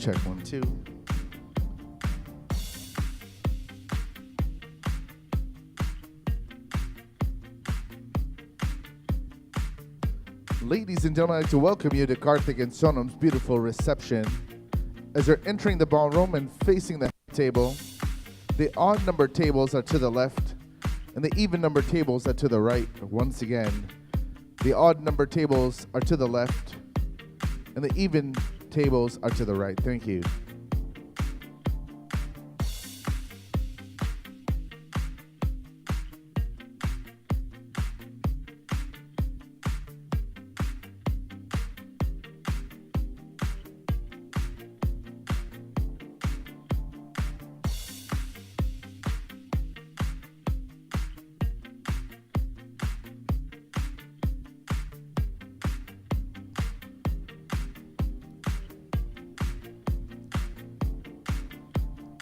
Check 1, 2. Ladies and gentlemen, I'd like to welcome you to Karthik and Sonum's beautiful reception. As you're entering the ballroom and facing the table, the odd number tables are to the left, and the even number tables are to the right. Once again, the odd number tables are to the left, and the even tables are to the right. Thank you.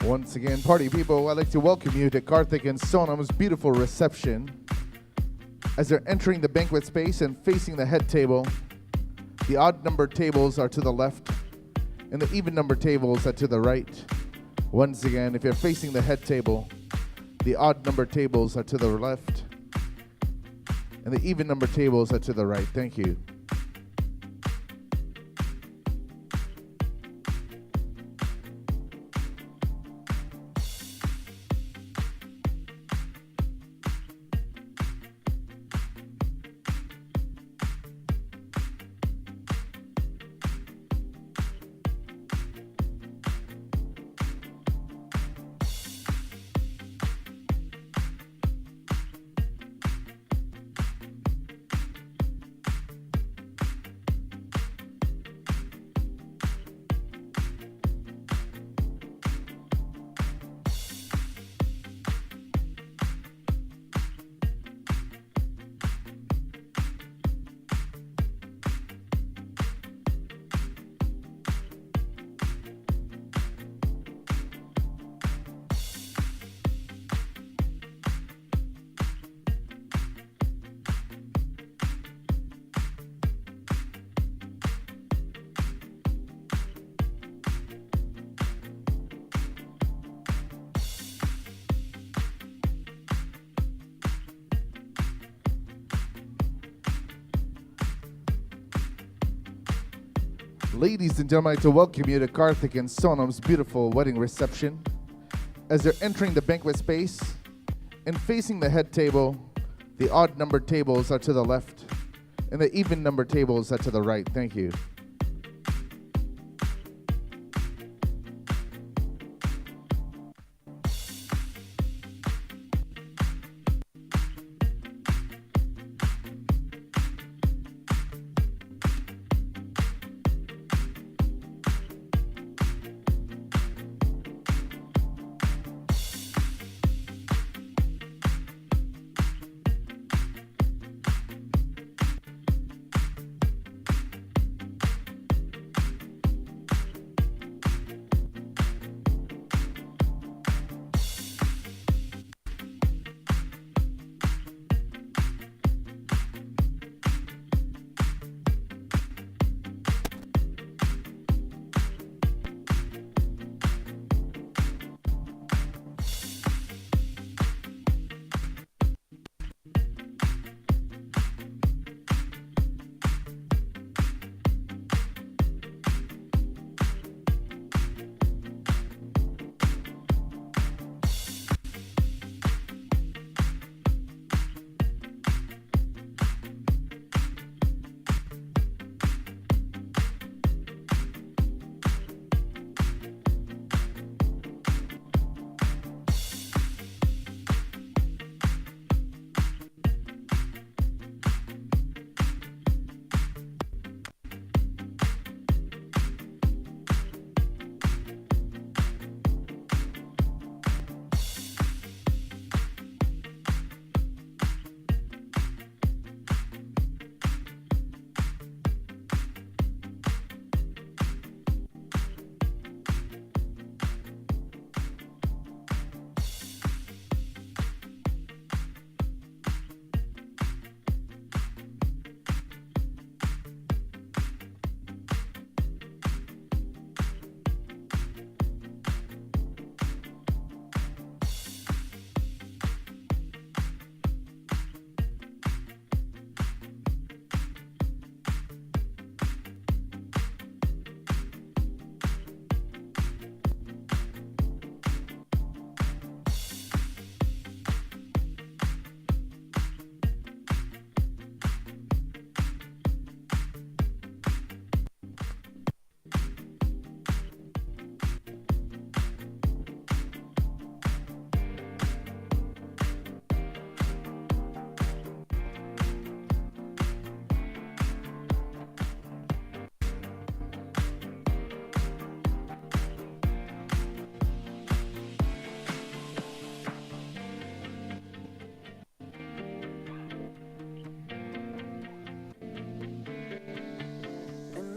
Once again, party people, I'd like to welcome you to Karthik and Sonum's beautiful reception. As they're entering the banquet space and facing the head table, the odd number tables are to the left, and the even number tables are to the right. Once again, if you're facing the head table, the odd number tables are to the left, and the even number tables are to the right. Thank you. Ladies and gentlemen, I'd like to welcome you to Karthik and Sonum's beautiful wedding reception. As they're entering the banquet space and facing the head table, the odd number tables are to the left, and the even number tables are to the right. Thank you.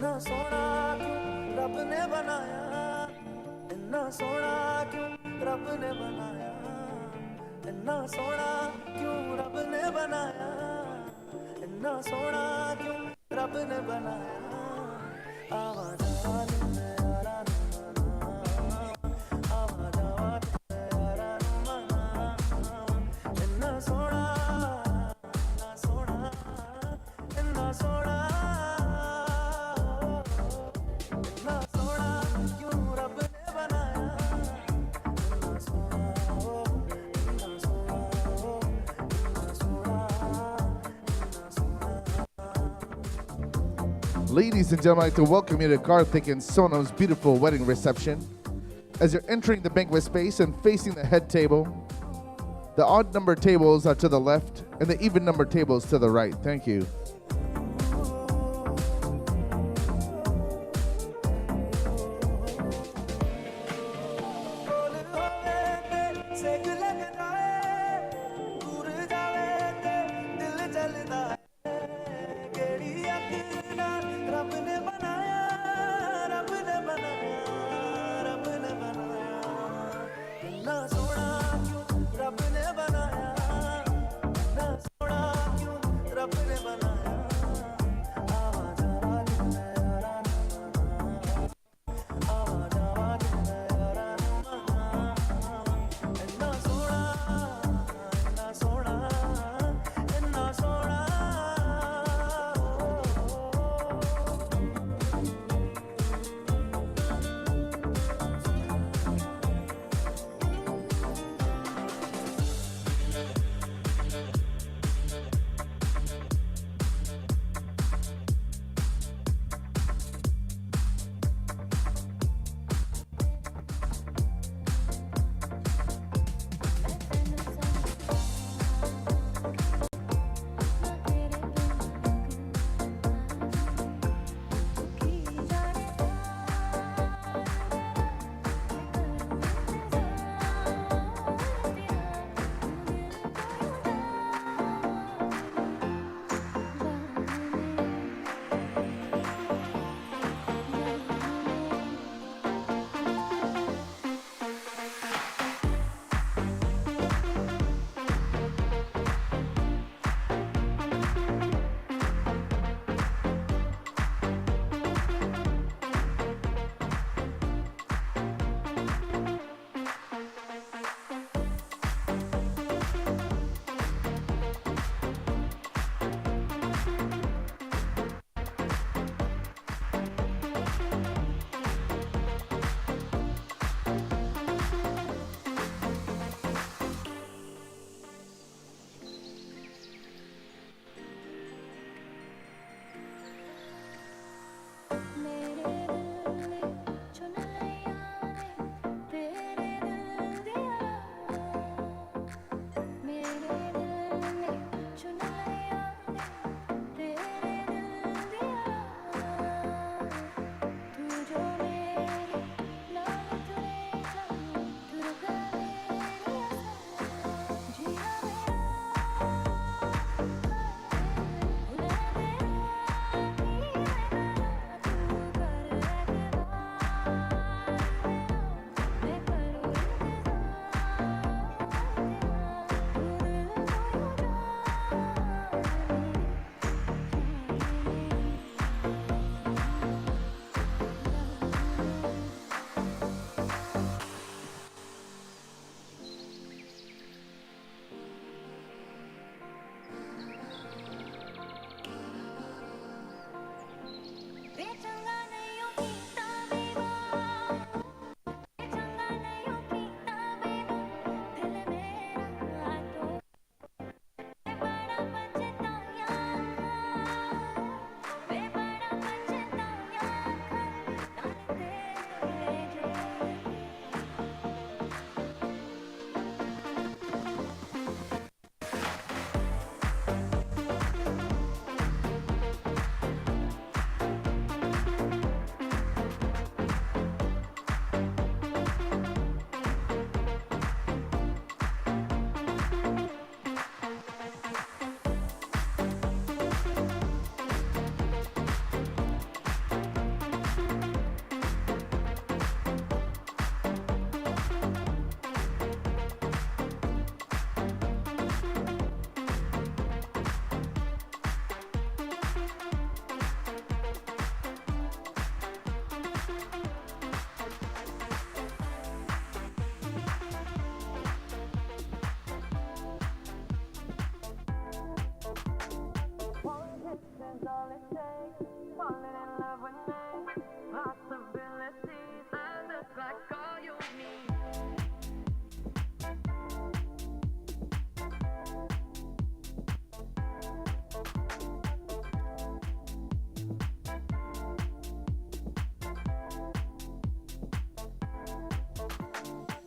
इन्ना सोना क्यों रब ने बनाया इन्ना सोना क्यों रब ने बनाया इन्ना सोना क्यों रब ने बनाया इन्ना सोना क्यों रब ने बनाया आवाज़ यारा आवाज़ यारा इन्ना सोना इन्ना सोना इन्ना सोना क्यों रब ने बनाया इन्ना सोना इन्ना सोना इन्ना सोना इन्ना सोना. Ladies and gentlemen, I'd like to welcome you to Karthik and Sonum's beautiful wedding reception. As you're entering the banquet space and facing the head table, the odd number tables are to the left and the even number tables to the right. Thank you. रब ने बनाया is all it takes. Falling in love with me. Possibilities. I look like all you need.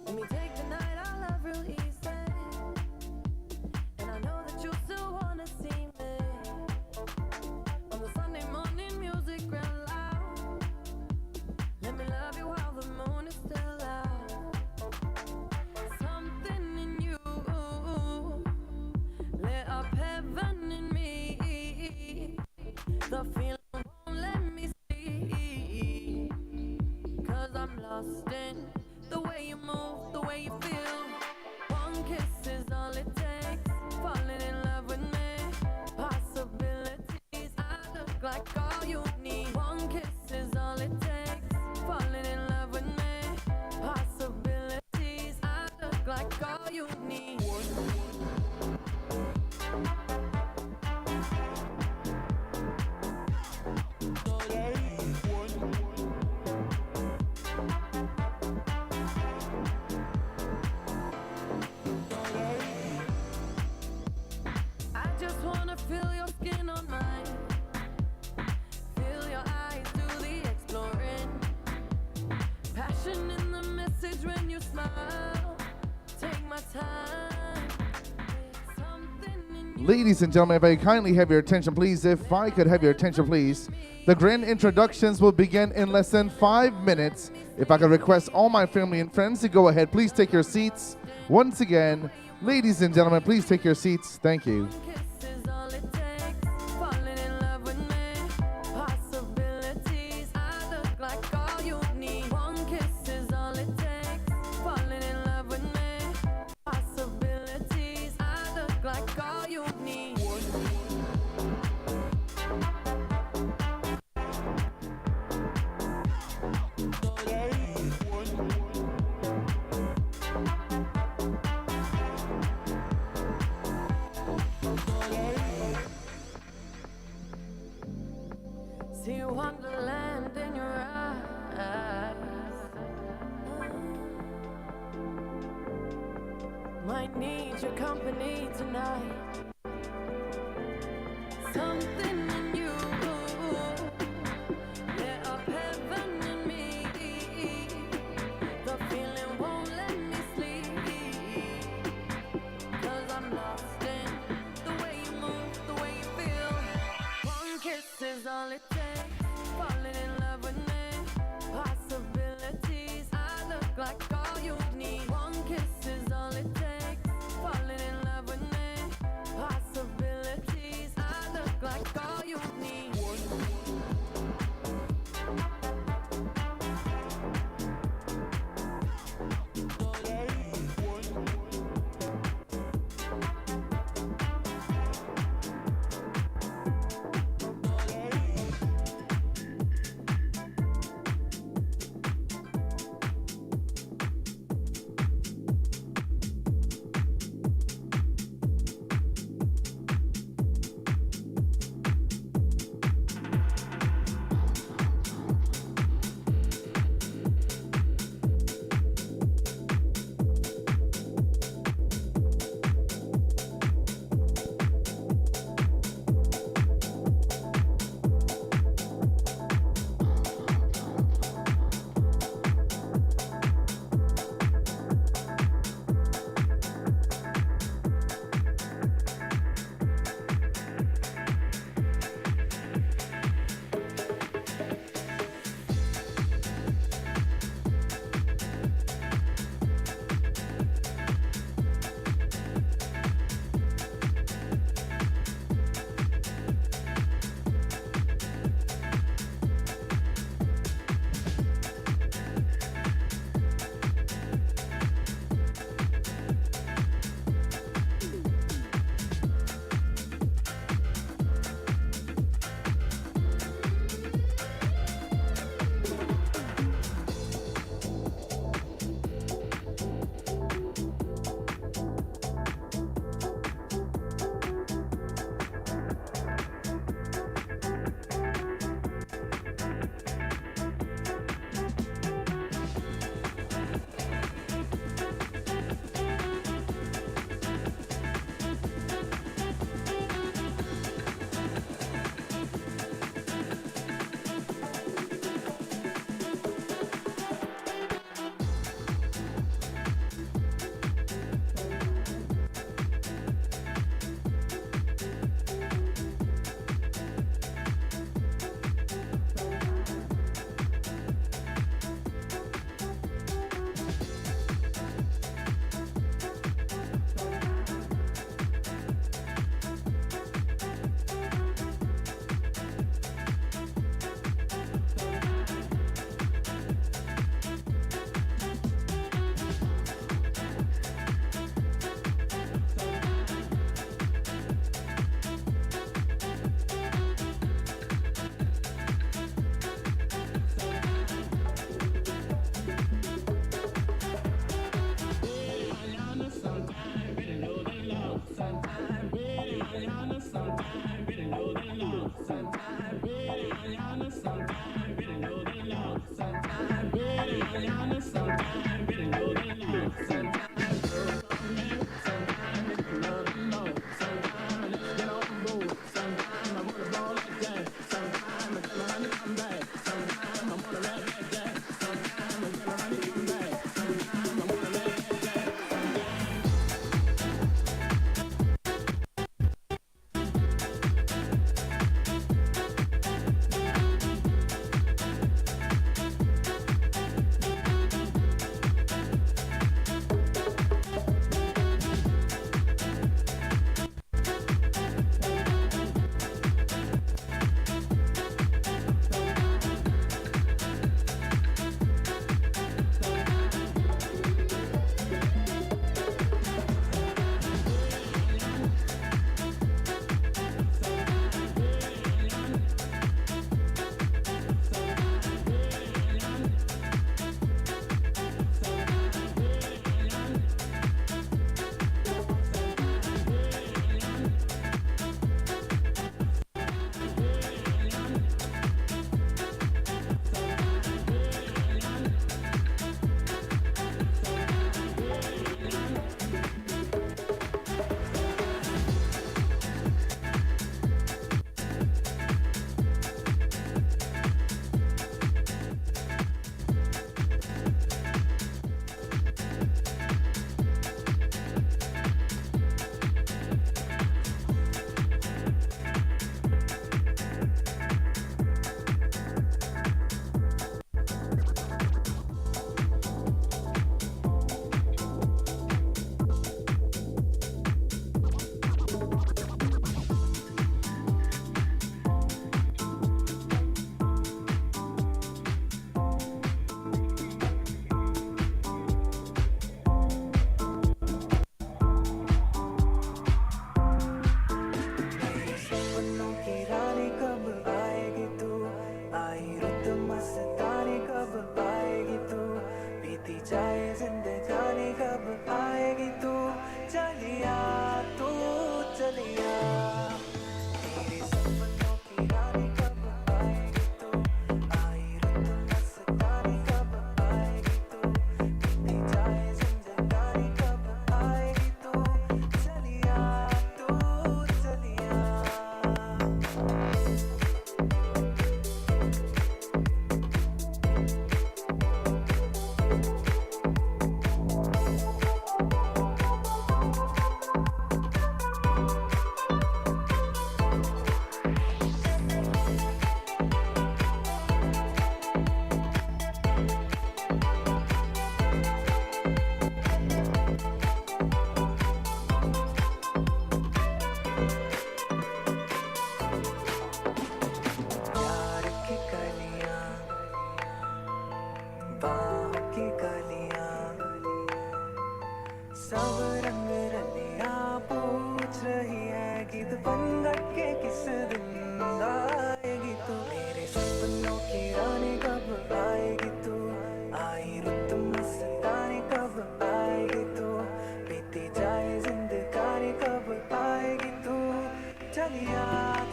Let me take the night I love real easy. And I know that you still wanna see me. On the Sunday morning music real loud. Let me love you while the moon is still out. Something in you lit up heaven in me. The feeling won't let me sleep. 'Cause I'm lost in the way you move, the way you feel. One kiss is all it takes. Falling in love with me. Possibilities. I look like all you need. One kiss is all it takes. Falling in love with me. Possibilities. I look like all you need. I just wanna feel your skin on mine. Feel your eyes do the exploring. Passion in the message when you smile. Take my time. Something in you. Ladies and gentlemen, if I kindly have your attention, please. If I could have your attention, please. The grand introductions will begin in less than 5 minutes. If I could request all my family and friends to go ahead, please take your seats. Once again, ladies and gentlemen, please take your seats. Thank you. Kiss is all it takes. Falling in love with me. Possibilities. I look like all you need. One kiss is all it takes. Falling in love with me. Possibilities. I look like all you need. See wonderland in your eyes. Might need your company tonight. Something in you lit up heaven in me. The feeling won't let me sleep. 'Cause I'm lost in the way you move, the way you feel. One kiss is all it takes. Falling in love with me. Possibilities. I look like all you need. One kiss is all it takes. Falling in love with me. Possibilities. I look like all you need.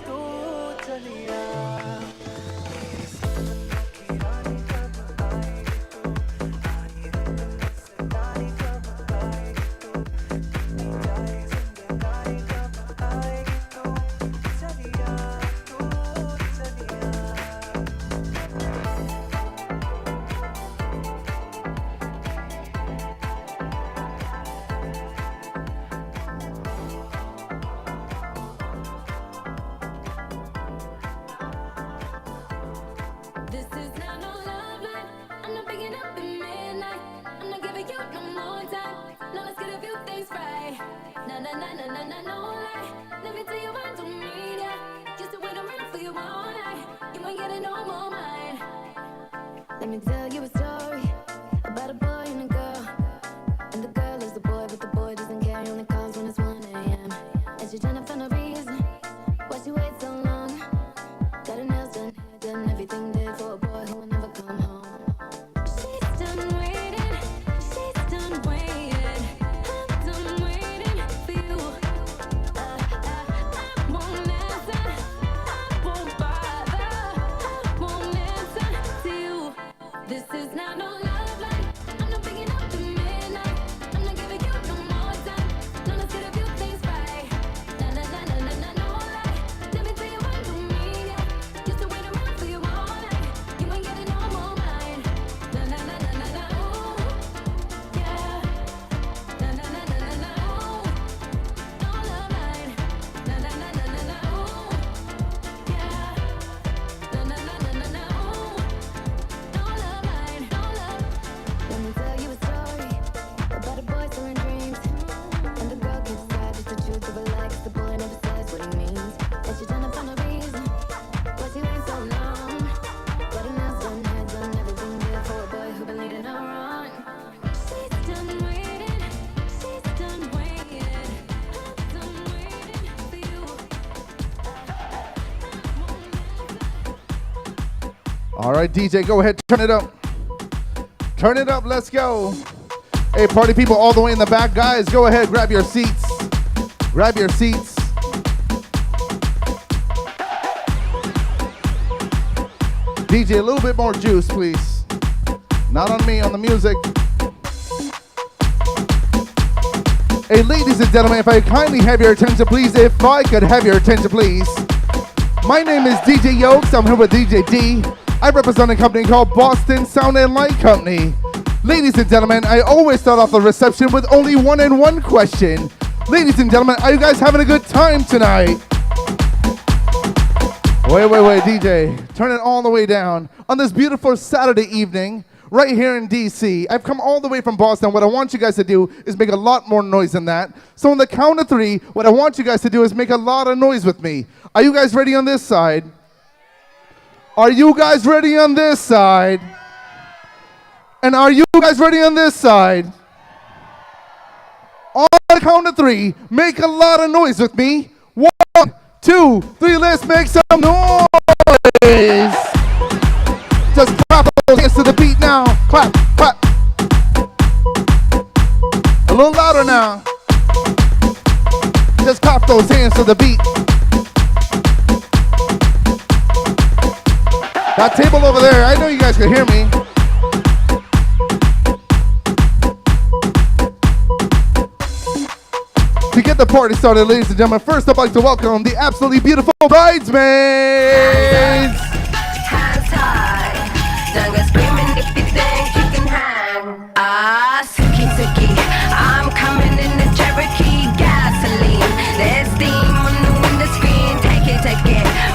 तू चलिया This is not no love line. I'm not picking up in midnight. I'm not giving you no more time. Now let's get a few things right. Na na na na na na no lie. Let me tell you what to mean ya. Just to wait around for you all night. You ain't getting no more mine. Let me tell you a story about a boy and a girl. And the girl is the boy, but the boy doesn't care. He only calls when it's 1 a.m. And she's trying to find a reason why she waits so long. Got her nails done, hair done, everything did for a boy who will never come home. She's done waiting, she's done waiting. I'm done waiting for you. I won't answer, I won't bother. I won't answer to you. This is not no love line. I'm not picking up the midnight. I'm not giving you no more time. Now let's get a few things right. Na na na na na na no lie. Let me tell you what you mean, yeah. Just to wait around for you all night. You ain't getting no more mine. Na na na na na na ooh, yeah. Na na na na na na ooh, no love line. Na na na na na na ooh, yeah. Na na na na na na ooh, no love line, no love. Let me tell you a story about a boy selling dreams, and the girl can't decide just the truth of her life. 'Cause the boy never says what he means, and she's trying to find a reason why she waits so long. Got her nails done, hair done, everything good for a boy who been leading her on. She's done waiting, she's done waiting. I'm done waiting for you. All right, DJ, go ahead, turn it up. Turn it up, let's go. Hey, party people all the way in the back, guys, go ahead, grab your seats. Grab your seats. DJ, a little bit more juice, please. Not on me, on the music. Hey, ladies and gentlemen, if I kindly have your attention, please. If I could have your attention, please. My name is DJ Yokes. I'm here with DJ D. I represent a company called Boston Sound and Light Company. Ladies and gentlemen, I always start off the reception with only one and one question. Ladies and gentlemen, are you guys having a good time tonight? Wait, DJ. Turn it all the way down. On this beautiful Saturday evening, right here in DC, I've come all the way from Boston. What I want you guys to do is make a lot more noise than that. So on the count of 3, what I want you guys to do is make a lot of noise with me. Are you guys ready on this side? Are you guys ready on this side? And are you guys ready on this side? On the count of 3, make a lot of noise with me. 1, 2, 3, let's make some noise. Just clap those hands to the beat now. Clap, clap. A little louder now. Just clap those hands to the beat. That table over there, I know you guys can hear me. To get the party started, ladies and gentlemen, first I'd like to welcome the absolutely beautiful bridesmaids. Hands high, don't go screaming if you think you can hang. Ah, Suki Suki, I'm coming in the Cherokee gasoline. There's steam on the window screen, take it.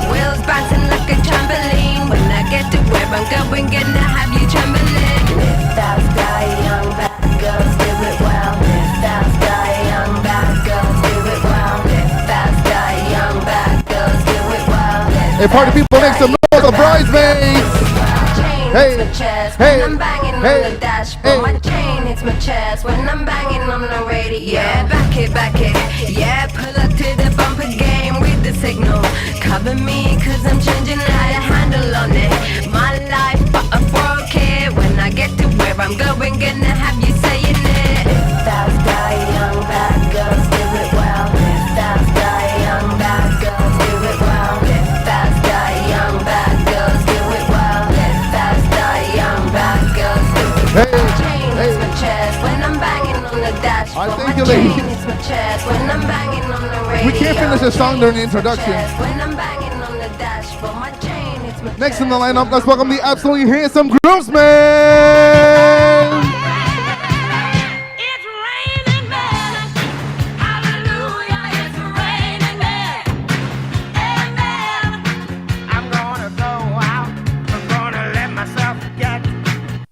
Wheels bouncing like a trampoline. When I get to where I'm going, gonna have you trembling. Lift that sky, young bad girls, do it well. Lift that sky, young bad girls, do it well. Lift that sky, young bad girls, do it well. Hey, party people, make some noise for bridesmaids. Hey, when I'm banging on the dashboard, my chain hits my chest when I'm banging on the radio. Yeah, back it, yeah, pull up to the bumper game with the signal. Cover me, cause I'm changing how to handle on it. My life, but I broke it. When I get to where I'm going, gonna have you saying it. If that guy, young bad girls, do it well. If that guy, young bad girls, do it well. ladies. It's my chest when I'm banging on the radio. We can't finish the song during the introduction. When I'm banging on the dashboard, my chain, it's my Next in the chest. lineup, let's welcome the absolutely handsome groomsman. It's raining men. Hallelujah, it's raining men. Amen. I'm gonna go out. I'm gonna let myself get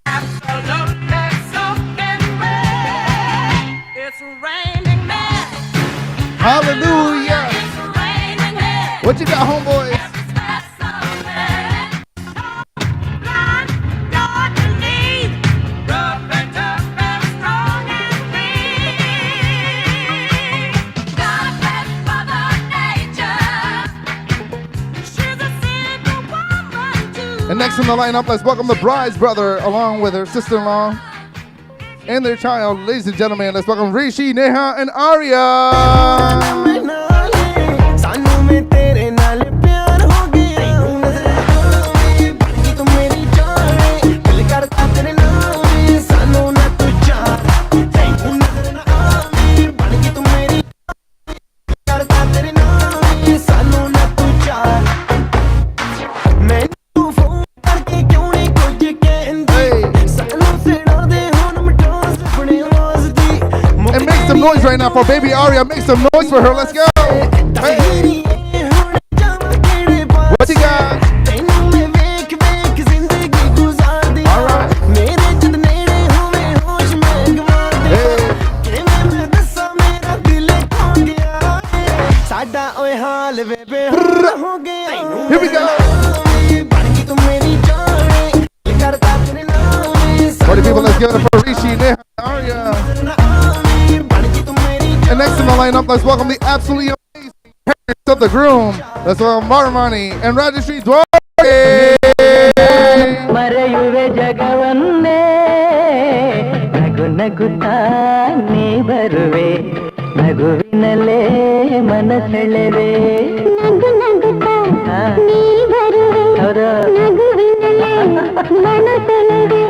absolutely soaking wet. It's raining men. Hallelujah. It's raining men. What you got, homeboys? And next in the lineup, let's welcome the bride's brother along with her sister-in-law and their child. Ladies and gentlemen, let's welcome Rishi, Neha, and Arya. And make some noise right now for baby Arya. Make some noise for her. Let's go. Hey. What you got? All right. Here we go. Party people, let's give it up for Rishi, Neha, and Arya. And next in the lineup, let's welcome the absolutely amazing parents of the groom. Let's welcome Maramani and Rajeshri Dware. ಮರೆಯುವೆ ಜಗವನ್ನೇ ನಗು ನಗುತ್ತಾ ನೀ ಬರುವೆ ನಗುವಿನಲ್ಲೇ ಮನಸೆಳೆವೆ ನಗು ನಗುತ್ತಾ ನೀ ಬರುವೆ ನಗುವಿನಲ್ಲೇ ಮನಸೆಳೆವೆ.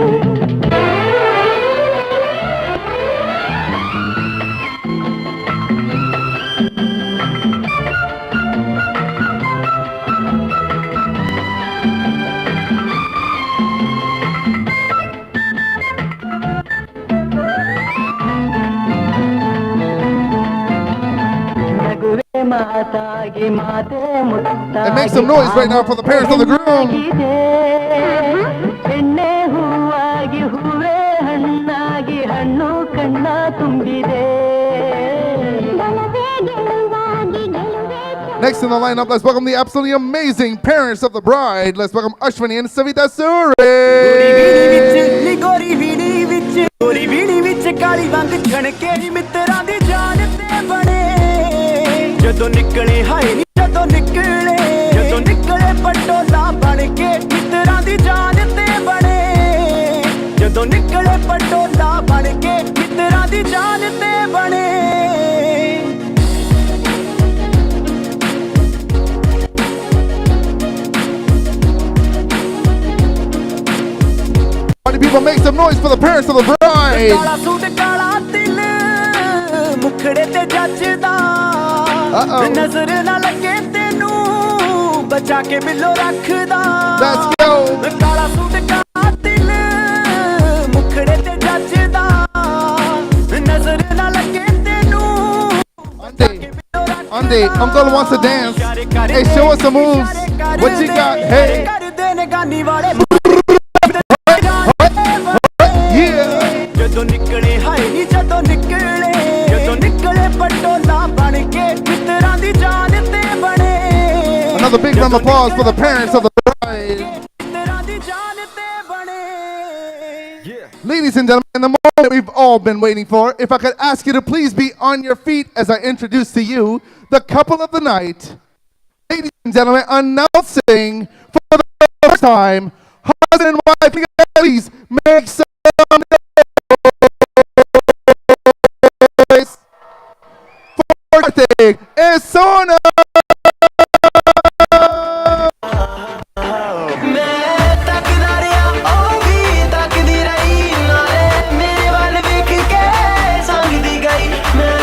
And make some noise right now for the parents of the groom. Next in the lineup, let's welcome the absolutely amazing parents of the bride. Let's welcome Ashwini and Savita Suri. ਜਦੋਂ ਨਿਕਲੇ ਹਾਏ ਨੀ ਜਦੋਂ ਨਿਕਲੇ ਪਟੋਲਾ ਬਣ ਕੇ ਮਿੱਤਰਾਂ ਦੀ ਜਾਨ ਤੇ ਬਣੇ ਜਦੋਂ ਨਿਕਲੇ ਪਟੋਲਾ ਬਣ ਕੇ ਮਿੱਤਰਾਂ ਦੀ ਜਾਨ ਤੇ ਬਣੇ Party people, make some noise for the parents of the bride. ਕਾਲਾ ਸੂਟ ਕਾਲਾ ਤਿਲ ਮੁਖੜੇ ਤੇ ਜੱਜਦਾ ਨਜ਼ਰ ਨਾ ਲੱਗੇ ਤੈਨੂੰ ਬਚਾ ਕੇ ਬਿੱਲੋ ਰੱਖਦਾ Let's go. ਕਾਲਾ ਸੂਟ ਕਾਲਾ ਤਿਲ ਮੁਖੜੇ ਤੇ ਜੱਜਦਾ ਨਜ਼ਰ ਨਾ ਲੱਗੇ ਤੈਨੂੰ Ande, Uncle wants to dance. Hey, show us some moves. What you got? Hey. Yeah. ਜਦੋਂ ਨਿਕਲੇ ਹਾਏ ਨੀ ਜਦੋਂ ਨਿਕਲੇ ਪਟੋਲਾ ਬਣ ਕੇ ਮਿੱਤਰਾਂ ਦੀ ਜਾਨ ਤੇ ਬਣੇ Another big round of applause for the parents of the bride. ਮਿੱਤਰਾਂ ਦੀ ਜਾਨ ਤੇ ਬਣੇ Ladies and gentlemen, the moment we've all been waiting for, if I could ask you to please be on your feet as I introduce to you the couple of the night. Ladies and gentlemen, announcing for the first time, husband and wife, please make some noise for Karthik and Sonum. ਮੈਂ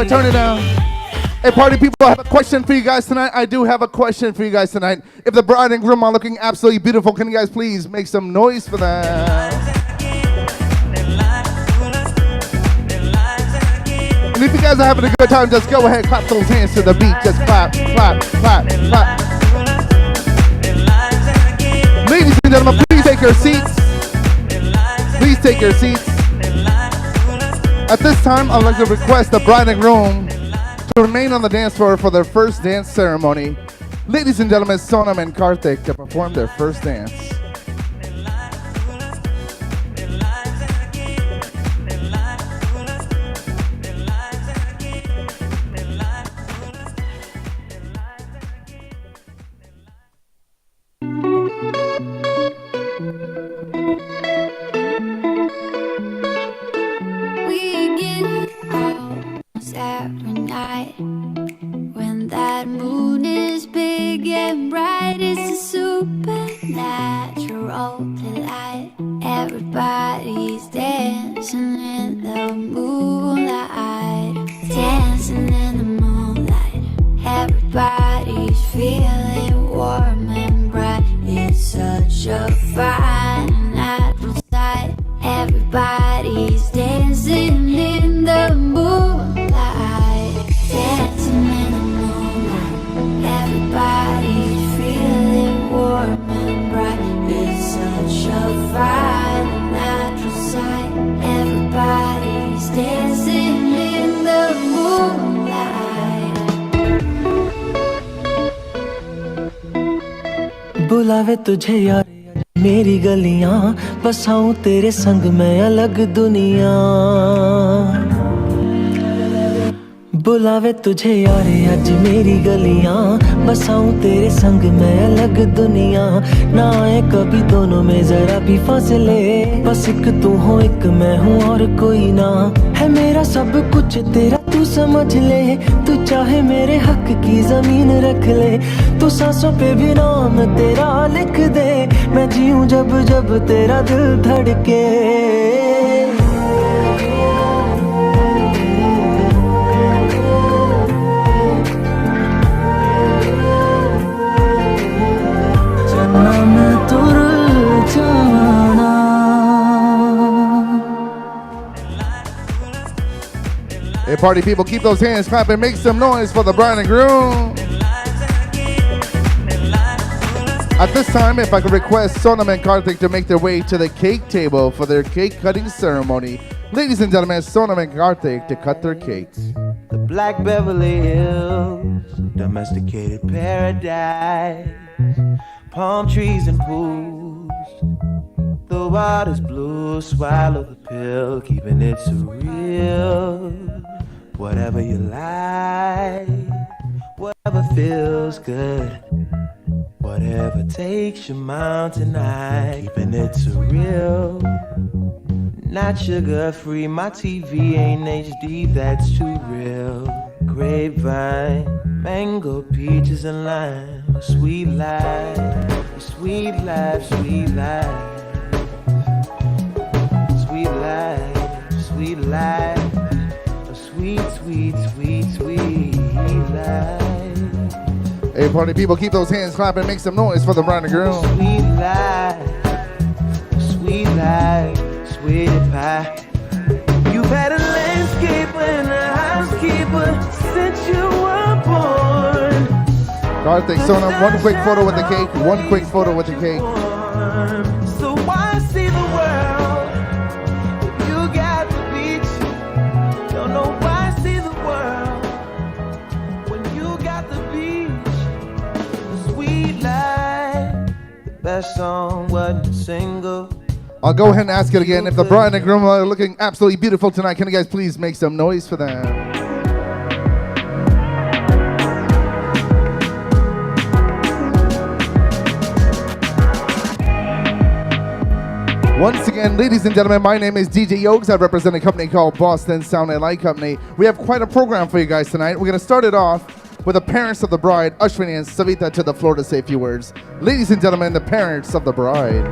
it, turn it down. Hey, party people, I have a question for you guys tonight. I do have a question for you guys tonight. If the bride and groom are looking absolutely beautiful, can you guys please make some noise for them? And if you guys are having a good time, just go ahead, clap those hands to the beat. Just clap, clap, clap, clap. Ladies and gentlemen, please take your seats. Please take your seats. At this time, I'd like to request the bride and groom to remain on the dance floor for their first dance ceremony. Ladies and gentlemen, Sonum and Karthik to perform their first dance. When that moon is big and bright, it's a supernatural delight. Everybody's dancing in the moonlight, dancing in the moonlight. Everybody's feeling warm and bright. It's such a fine natural sight. Everybody's dancing in the moonlight, dancing in the moonlight. Everybody's feeling warm and bright. It's such a fine natural sight. Everybody's dancing in the moonlight. बुलावे तुझे यार मेरी गलियां, बसाऊं तेरे संग मैं अलग दुनिया। बुलावे तुझे यारे आज मेरी गलियां, बसाऊं तेरे संग मैं अलग दुनिया। ना आए कभी दोनों में जरा भी फासले, बस एक तू हो एक मैं हूँ और कोई ना। है मेरा सब कुछ तेरा तू समझ ले, तू चाहे मेरे हक की जमीन रख ले। तू सांसों पे भी नाम तेरा लिख दे, मैं जीऊं जब जब तेरा दिल धड़के। Hey, party people, keep those hands clapping. Make some noise for the bride and groom. At this time, if I could request Sonum and Karthik to make their way to the cake table for their cake cutting ceremony. Ladies and gentlemen, Sonum and Karthik to cut their cakes. The Black Beverly Hills, domesticated paradise, palm trees and pools. The water's blue, swallow the pill, keeping it surreal. Whatever you like, whatever feels good, whatever takes your mind tonight, keeping it surreal. Not sugar free, my TV ain't HD, that's too real. Grapevine, mango, peaches and lime, sweet life, sweet life, sweet life. Sweet life, sweet life, a sweet, sweet, sweet, sweet life. Hey, party people, keep those hands clapping. Make some noise for the bride and groom. Sweet life, sweet life, sweet pie. You've had a landscaper and a housekeeper since you were born. Karthik, Sonum, one quick photo with the cake. One quick photo with the cake. So why see the world? You got the beach. Don't know why see the world when you got the beach. The sweet life, the best song wasn't single. I'll go ahead and ask it again. If the bride and groom are looking absolutely beautiful tonight, can you guys please make some noise for them? Once again, ladies and gentlemen, my name is DJ Yokes. I represent a company called Boston Sound and Light Company. We have quite a program for you guys tonight. We're going to start it off with the parents of the bride, Ashwini and Savita, to the floor to say a few words. Ladies and gentlemen, the parents of the bride.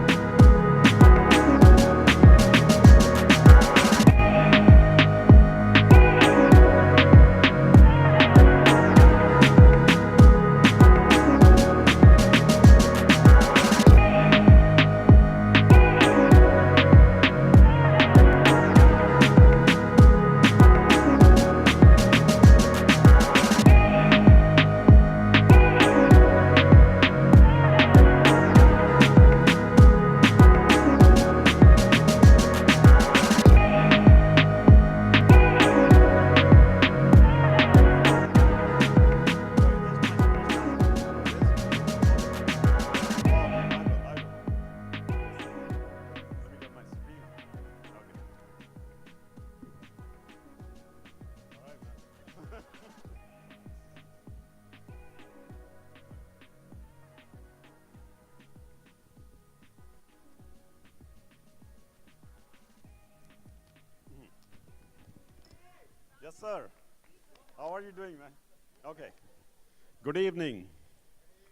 Yes, sir. How are you doing, man? Okay. Good evening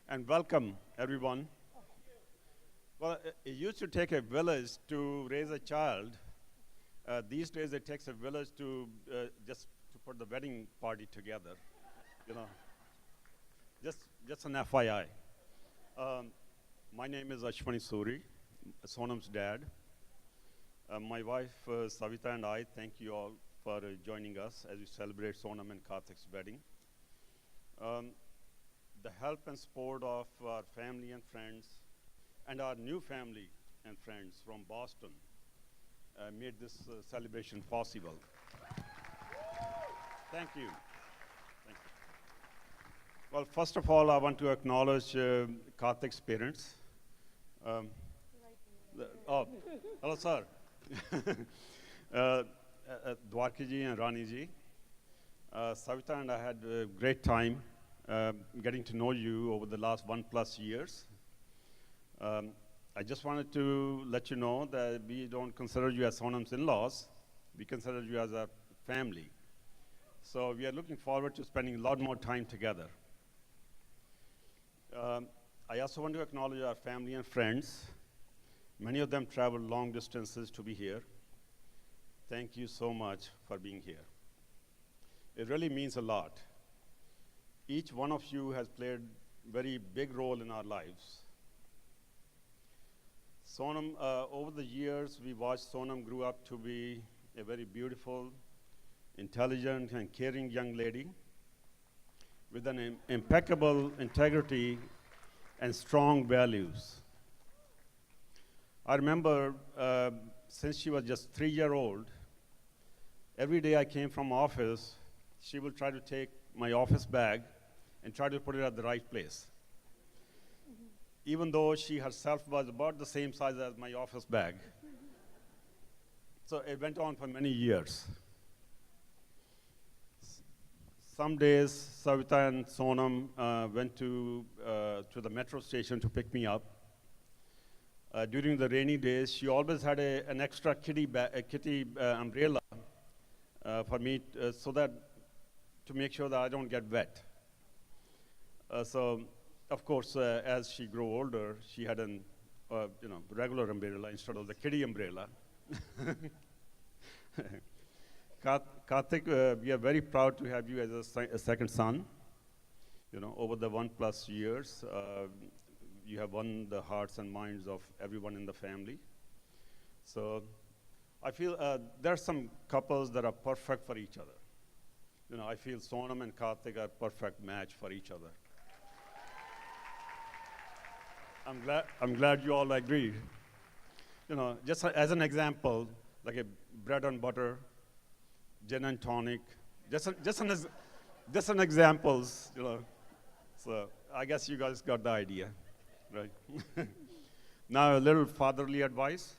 and welcome, everyone. Well, it used to take a village to raise a child. These days, it takes a village to just to put the wedding party together. You know, just an FYI. My name is Ashwani Suri, Sonam's dad. My wife Savita and I thank you all for joining us as we celebrate Sonam and Karthik's wedding. The help and support of our family and friends and our new family and friends from Boston made this celebration possible. Thank you. Thank you. Well, first of all, I want to acknowledge Karthik's parents. Hello, sir. Dwarkiji and Raniji. Savita and I had a great time getting to know you over the last 1+ years. I just wanted to let you know that we don't consider you as Sonam's in-laws. We consider you as a family. So we are looking forward to spending a lot more time together. I also want to acknowledge our family and friends. Many of them traveled long distances to be here. Thank you so much for being here. It really means a lot. Each one of you has played a very big role in our lives. Sonam, over the years, we watched Sonam grew up to be a very beautiful, intelligent, and caring young lady with an impeccable integrity and strong values. I remember since she was just 3-year-old, every day I came from office, she would try to take my office bag and try to put it at the right place. Even though she herself was about the same size as my office bag. So it went on for many years. Some days, Savita and Sonam went to the metro station to pick me up. During the rainy days, she always had an extra kitty umbrella for me so that to make sure that I don't get wet. So, of course, as she grew older, she had an regular umbrella instead of the kitty umbrella. Karthik, we are very proud to have you as a second son. You know, over the 1+ years, you have won the hearts and minds of everyone in the family. So I feel there are some couples that are perfect for each other. You know, I feel Sonam and Karthik are a perfect match for each other. I'm glad you all agreed. You know, just as an example, like a bread and butter, gin and tonic, just an examples, you know. So I guess you guys got the idea, right? Now a little fatherly advice.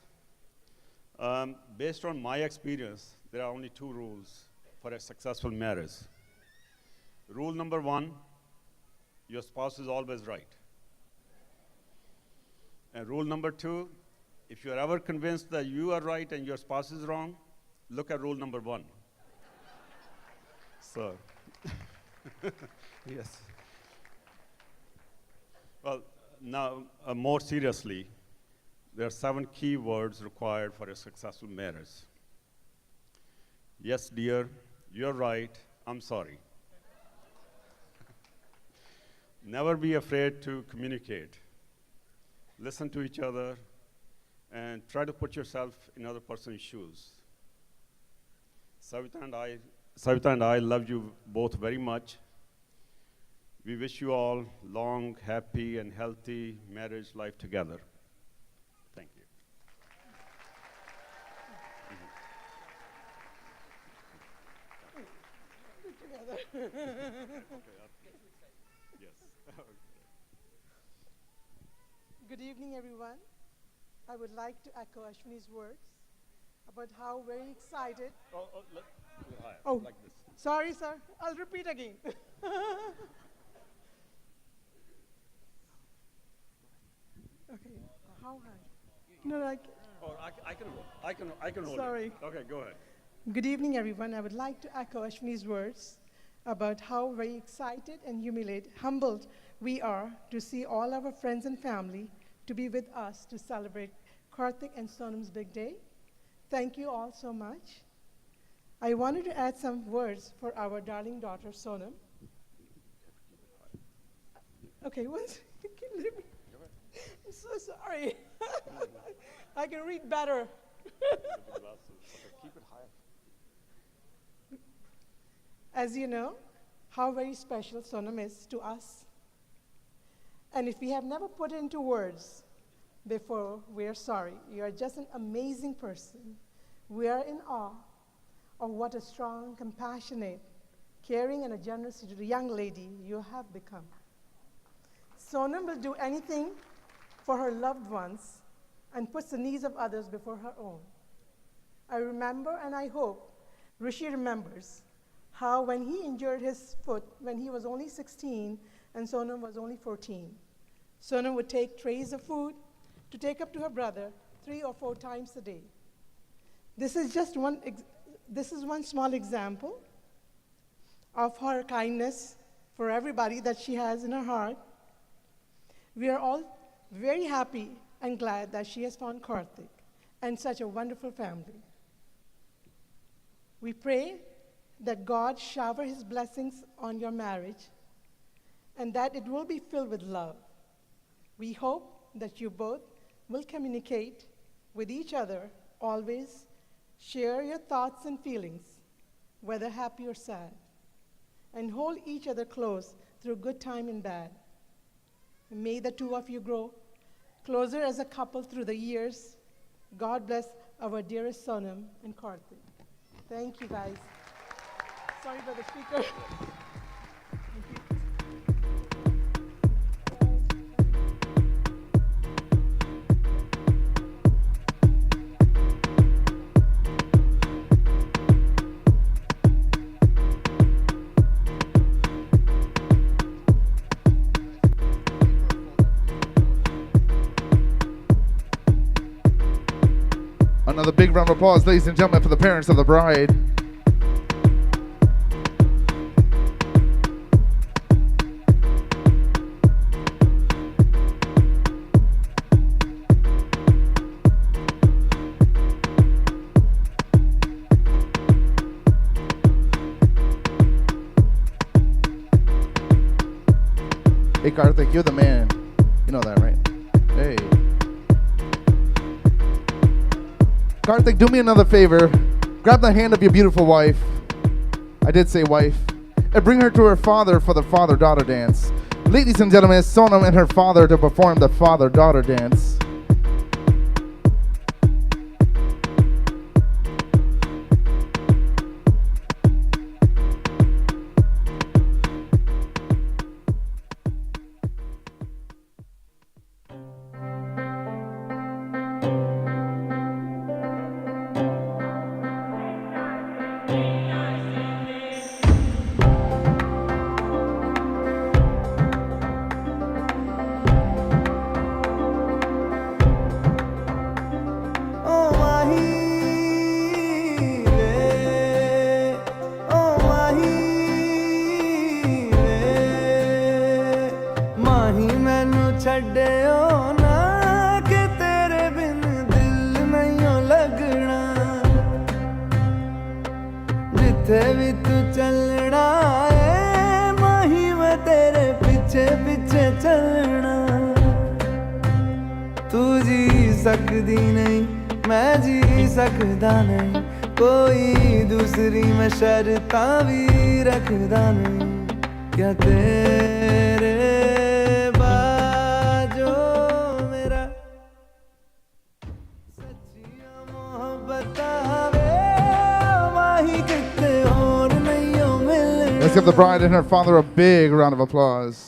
Based on my experience, there are only 2 rules for a successful marriage. Rule number 1, your spouse is always right. And rule number 2, if you're ever convinced that you are right and your spouse is wrong, look at rule number 1. So, yes. Well, now more seriously, there are 7 key words required for a successful marriage. Yes, dear, you're right, I'm sorry. Never be afraid to communicate. Listen to each other and try to put yourself in other person's shoes. Savita and I love you both very much. We wish you all long, happy, and healthy marriage life together. Thank you. Yes. Good evening, everyone. I would like to echo Ashwini's words about how very excited. Like this. Sorry, sir. I'll repeat again. Okay. How high? No, like. Oh, I can hold. Sorry. It. Okay, go ahead. Good evening, everyone. I would like to echo Ashwini's words about how very excited and humbled we are to see all our friends and family to be with us to celebrate Karthik and Sonum's big day. Thank you all so much. I wanted to add some words for our darling daughter, Sonum. Okay, once you can leave me. I'm so sorry. I can read better. As you know, how very special Sonum is to us. And if we have never put it into words before, we are sorry. You are just an amazing person. We are in awe of what a strong, compassionate, caring, and a generous young lady you have become. Sonum will do anything for her loved ones and puts the needs of others before her own. I remember, and I hope Rishi remembers, how when he injured his foot when he was only 16 and Sonum was only 14, Sonum would take trays of food to take up to her brother 3 or 4 times a day. This is just one small example of her kindness for everybody that she has in her heart. We are all very happy and glad that she has found Karthik and such a wonderful family. We pray that God shower his blessings on your marriage and that it will be filled with love. We hope that you both will communicate with each other always, share your thoughts and feelings, whether happy or sad, and hold each other close through good time and bad. May the two of you grow closer as a couple through the years. God bless our dearest Sonum and Karthik. Thank you, guys. Sorry for the speaker. Another big round of applause, ladies and gentlemen, for the parents of the bride. Hey Karthik, you're the man. You know that, right? Hey. Karthik, do me another favor. Grab the hand of your beautiful wife. I did say wife. And bring her to her father for the father-daughter dance. Ladies and gentlemen, Sonum and her father to perform the father-daughter dance. ਛੱਡਿਓ ਨਾ ਕਿ ਤੇਰੇ ਬਿਨ ਦਿਲ ਨਹੀਂ ਲੱਗਣਾ ਜਿੱਥੇ ਵੀ ਤੂੰ ਚੱਲਣਾ ਏ ਮਾਹੀ ਮੈਂ ਤੇਰੇ ਪਿੱਛੇ ਪਿੱਛੇ ਚੱਲਣਾ ਤੂੰ ਜੀ ਸਕਦੀ ਨਹੀਂ ਮੈਂ ਜੀ ਸਕਦਾ ਨਹੀਂ ਕੋਈ ਦੂਸਰੀ ਮੈਂ ਸ਼ਰਤਾਂ ਵੀ ਰੱਖਦਾ ਨਹੀਂ क्या तेरे बाजो मेरा सच्चिया मोहब्बत आवे माही किते और नहीं हो मिलना. Let's give the bride and her father a big round of applause.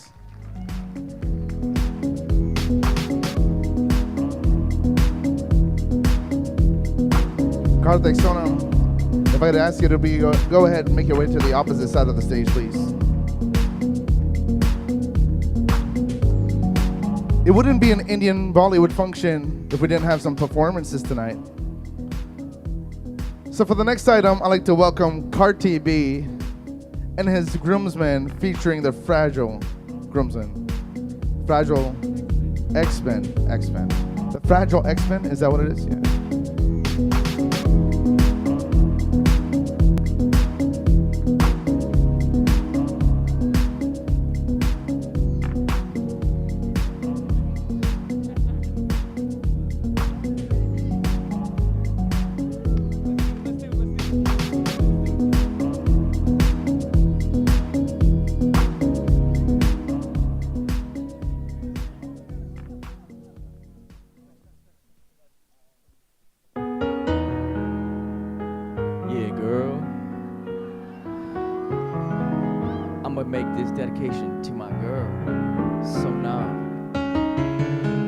Karthik, Sonum, if I could ask you to go ahead and make your way to the opposite side of the stage, please. It wouldn't be an Indian Bollywood function if we didn't have some performances tonight. So for the next item, I'd like to welcome Karthik B and his groomsmen featuring the Fragile groomsmen. Fragile X-Men. The Fragile X-Men, is that what it is? Yeah. Yeah, girl. I'ma make this dedication to my girl, Sonum.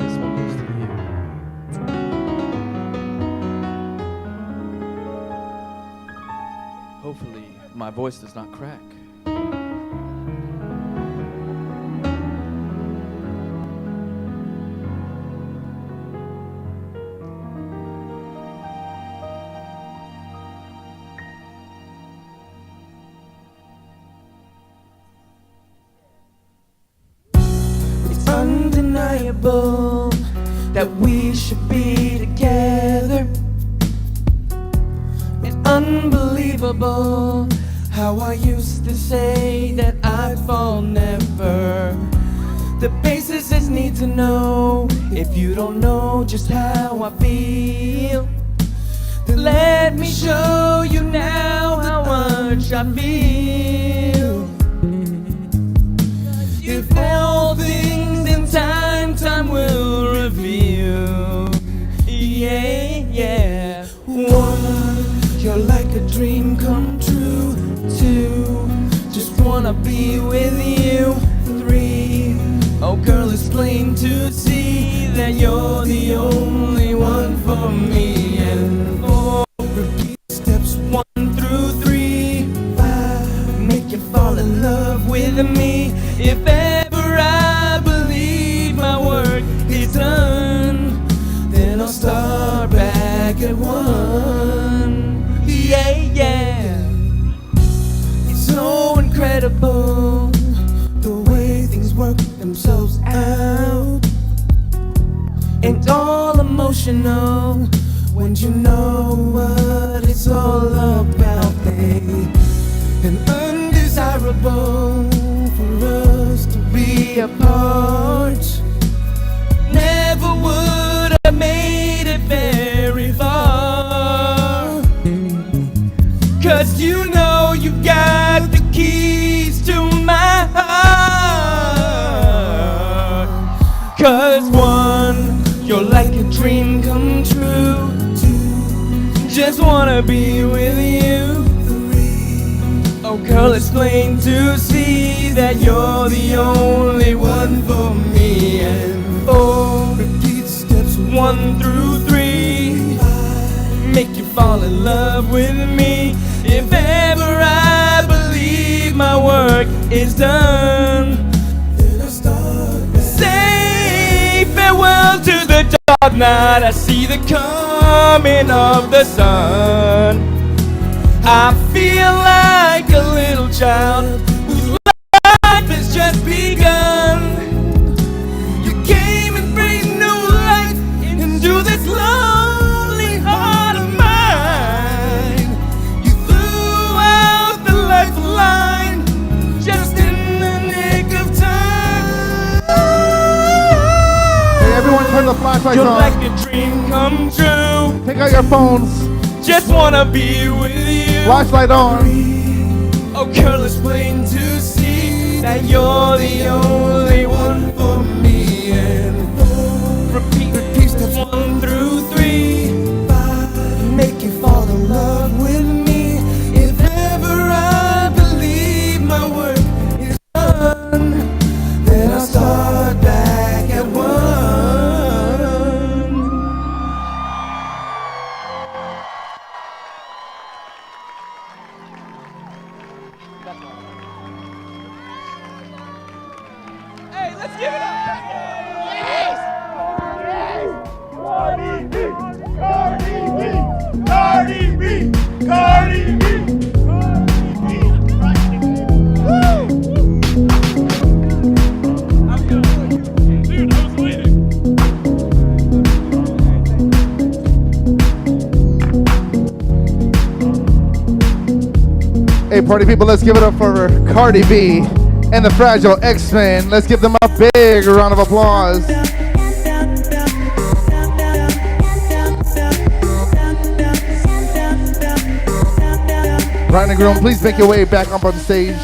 This one goes to you. Hopefully, my voice does not crack. It's undeniable that we should be together. It's unbelievable how I used to say that I'd fall never. The basis need to know if you don't know just how I feel. Then let me show you now how much I feel. If all things in time will reveal. Yeah, yeah. One, you're like a dream come true. Two, just wanna be with you. Three, oh girl, it's plain to see that you're the only one for me. And four, repeat steps 1 through 3. 5, make you fall in love with me. If ever I believe my work is done, then I'll start back at 1. Yeah, yeah. It's so incredible the way things work themselves out, and all emotional when you know what it's all about, babe. And undesirable for us to be apart. Never would have made it very far. 'Cause you know you got the keys to my heart. 'Cause one, you're like a dream come true. Two, just wanna be with you. Oh girl, it's plain to see that you're the only one for me. And four, repeat steps 1 through 3. Make you fall in love with me. If ever I believe my work is done, then I start back. Say farewell to the dark night. I see the coming of the sun. I feel like a little child whose life has just begun. You came and breathed new life into this lonely heart of mine. You threw out the lifeline just in the nick of time. Hey, everyone turn the flashlights You're on. like a dream come true. Take out your phones. Just wanna be with you. Flashlight on. Oh girl, it's plain to see that you're the only one for me. And repeat steps 1 through 3. 5, make you fall in love with me. If ever I believe my work is done, then I'll start back at 1. Hey, party people, let's give it up for Cardi B and the Fragile X-Men. Let's give them a big round of applause. Bride and groom, please make your way back up on stage.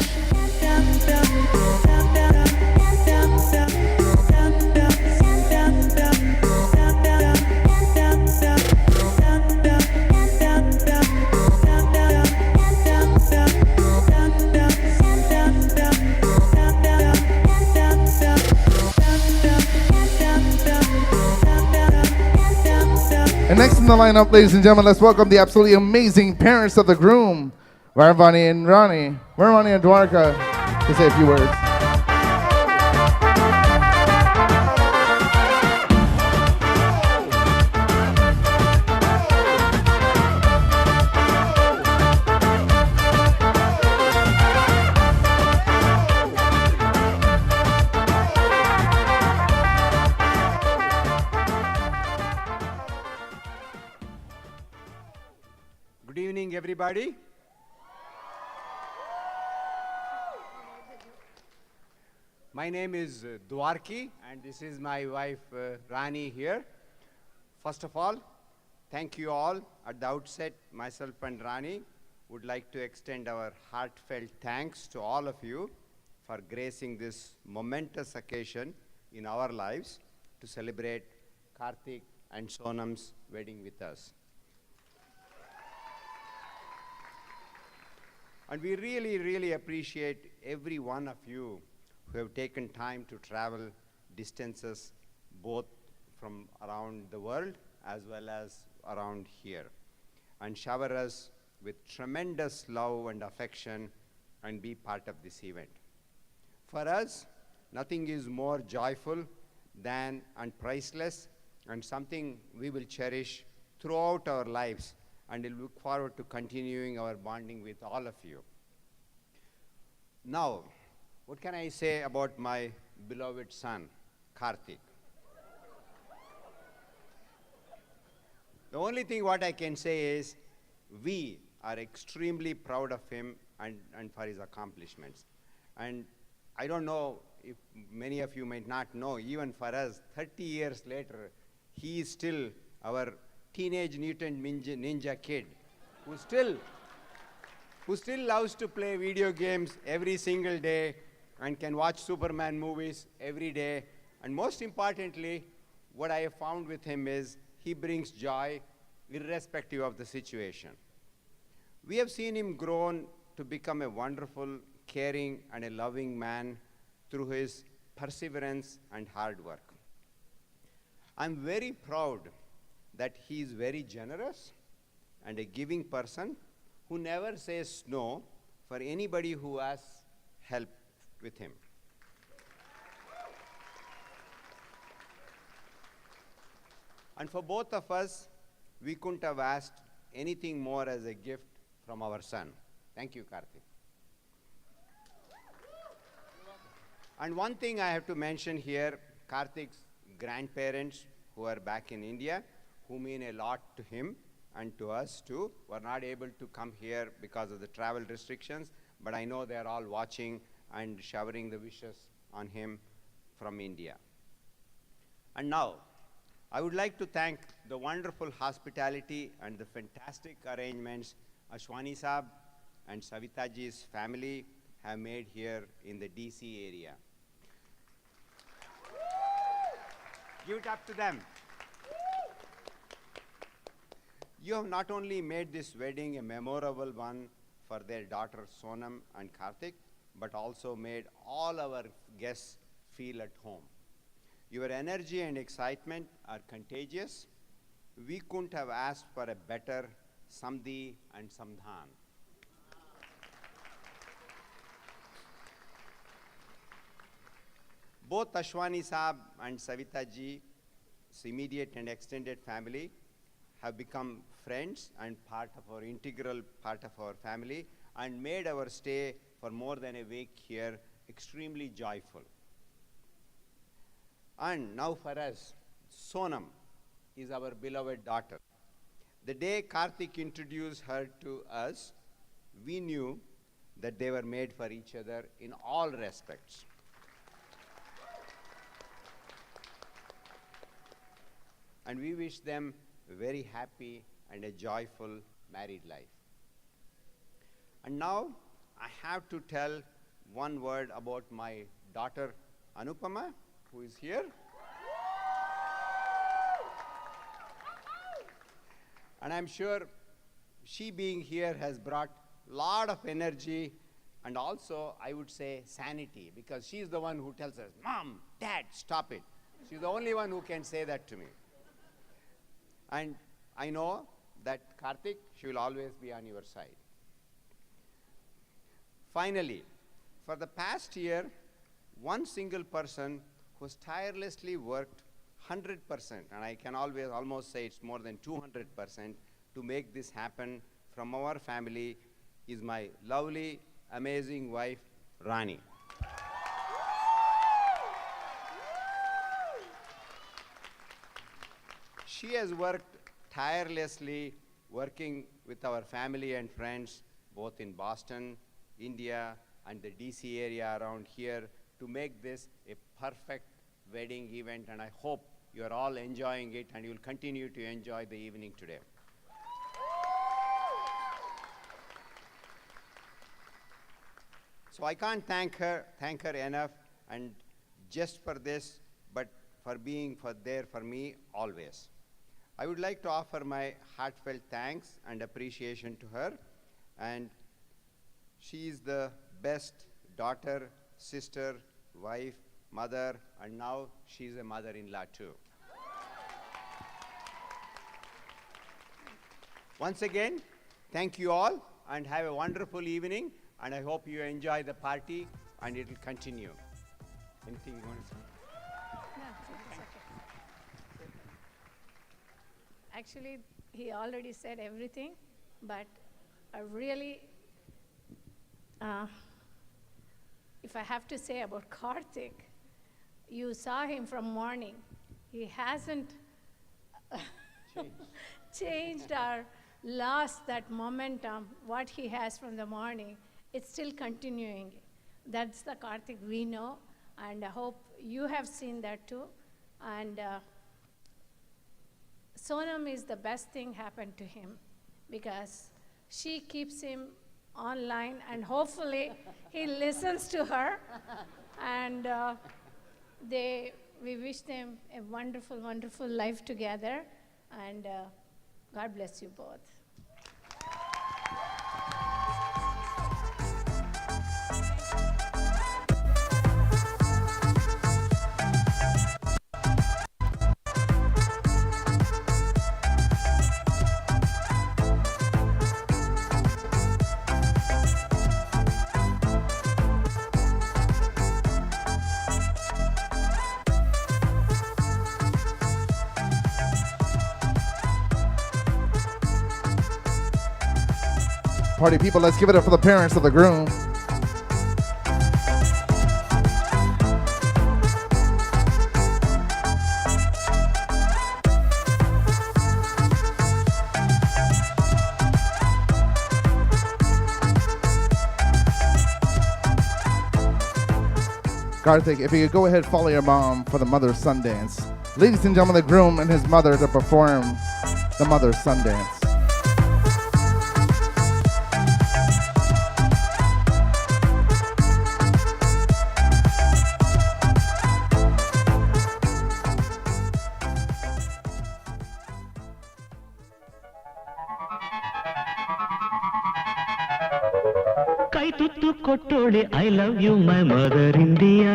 And next in the lineup, ladies and gentlemen, let's welcome the absolutely amazing parents of the groom, Varvani and Rani. Varvani and Dwarka to say a few words. Good evening, everybody. My name is Dwarki, and this is my wife Rani here. First of all, thank you all. At the outset, myself and Rani would like to extend our heartfelt thanks to all of you for gracing this momentous occasion in our lives to celebrate Karthik and Sonam's wedding with us. And we really, really appreciate every one of you who have taken time to travel distances both from around the world as well as around here and shower us with tremendous love and affection and be part of this event. For us, nothing is more joyful than and priceless and something we will cherish throughout our lives, and we'll look forward to continuing our bonding with all of you. Now, what can I say about my beloved son, Karthik? The only thing what I can say is we are extremely proud of him and for his accomplishments. And I don't know if many of you might not know, even for us, 30 years later, he is still our teenage mutant ninja kid who still loves to play video games every single day and can watch Superman movies every day. And most importantly, what I have found with him is he brings joy irrespective of the situation. We have seen him grown to become a wonderful, caring, and a loving man through his perseverance and hard work. I'm very proud that he is very generous and a giving person who never says no for anybody who asks help with him. And for both of us, we couldn't have asked anything more as a gift from our son. Thank you, Karthik. And one thing I have to mention here, Karthik's grandparents who are back in India, who mean a lot to him and to us too, were not able to come here because of the travel restrictions, but I know they're all watching and showering the wishes on him from India. And now, I would like to thank the wonderful hospitality and the fantastic arrangements Ashwani Saab and Savitaji's family have made here in the DC area. Give it up to them. You have not only made this wedding a memorable one for their daughter Sonum and Karthik, but also made all our guests feel at home. Your energy and excitement are contagious. We couldn't have asked for a better Samdi and Samdhan. Both Ashwani Saab and Savitaji's immediate and extended family have become friends and integral part of our family and made our stay for more than a week here extremely joyful. And now for us, Sonam is our beloved daughter. The day Karthik introduced her to us, we knew that they were made for each other in all respects. And we wish them a very happy and a joyful married life. And now I have to tell one word about my daughter Anupama, who is here. And I'm sure she being here has brought a lot of energy and also, I would say, sanity, because she's the one who tells us, Mom, Dad, stop it. She's the only one who can say that to me. And I know that Karthik, she will always be on your side. Finally, for the past year, one single person who's tirelessly worked 100%, and I can almost say it's more than 200%, to make this happen from our family is my lovely, amazing wife, Rani. She has worked tirelessly, working with our family and friends, both in Boston, India, and the DC area around here, to make this a perfect wedding event, and I hope you are all enjoying it and you will continue to enjoy the evening today. So I can't thank her enough, and just for this, but for being there for me always. I would like to offer my heartfelt thanks and appreciation to her, and she is the best daughter, sister, wife, mother, and now she's a mother-in-law too. Once again, thank you all, and have a wonderful evening, and I hope you enjoy the party, and it will continue. Anything you want to say? No, it's okay. Actually, he already said everything, but I really, if I have to say about Karthik, you saw him from morning. He hasn't changed or lost that momentum, what he has from the morning. It's still continuing. That's the Karthik we know, and I hope you have seen that too. And Sonum is the best thing happened to him, because she keeps him online, and hopefully he listens to her. And we wish them a wonderful, wonderful life together, and God bless you both. Party people, let's give it up for the parents of the groom. Karthik, if you could go ahead, follow your mom for the Mother's Son Dance. Ladies and gentlemen, the groom and his mother to perform the Mother's Son Dance. ತುತ್ತು ಕೊಟ್ಟೋಳೆ I love you my mother India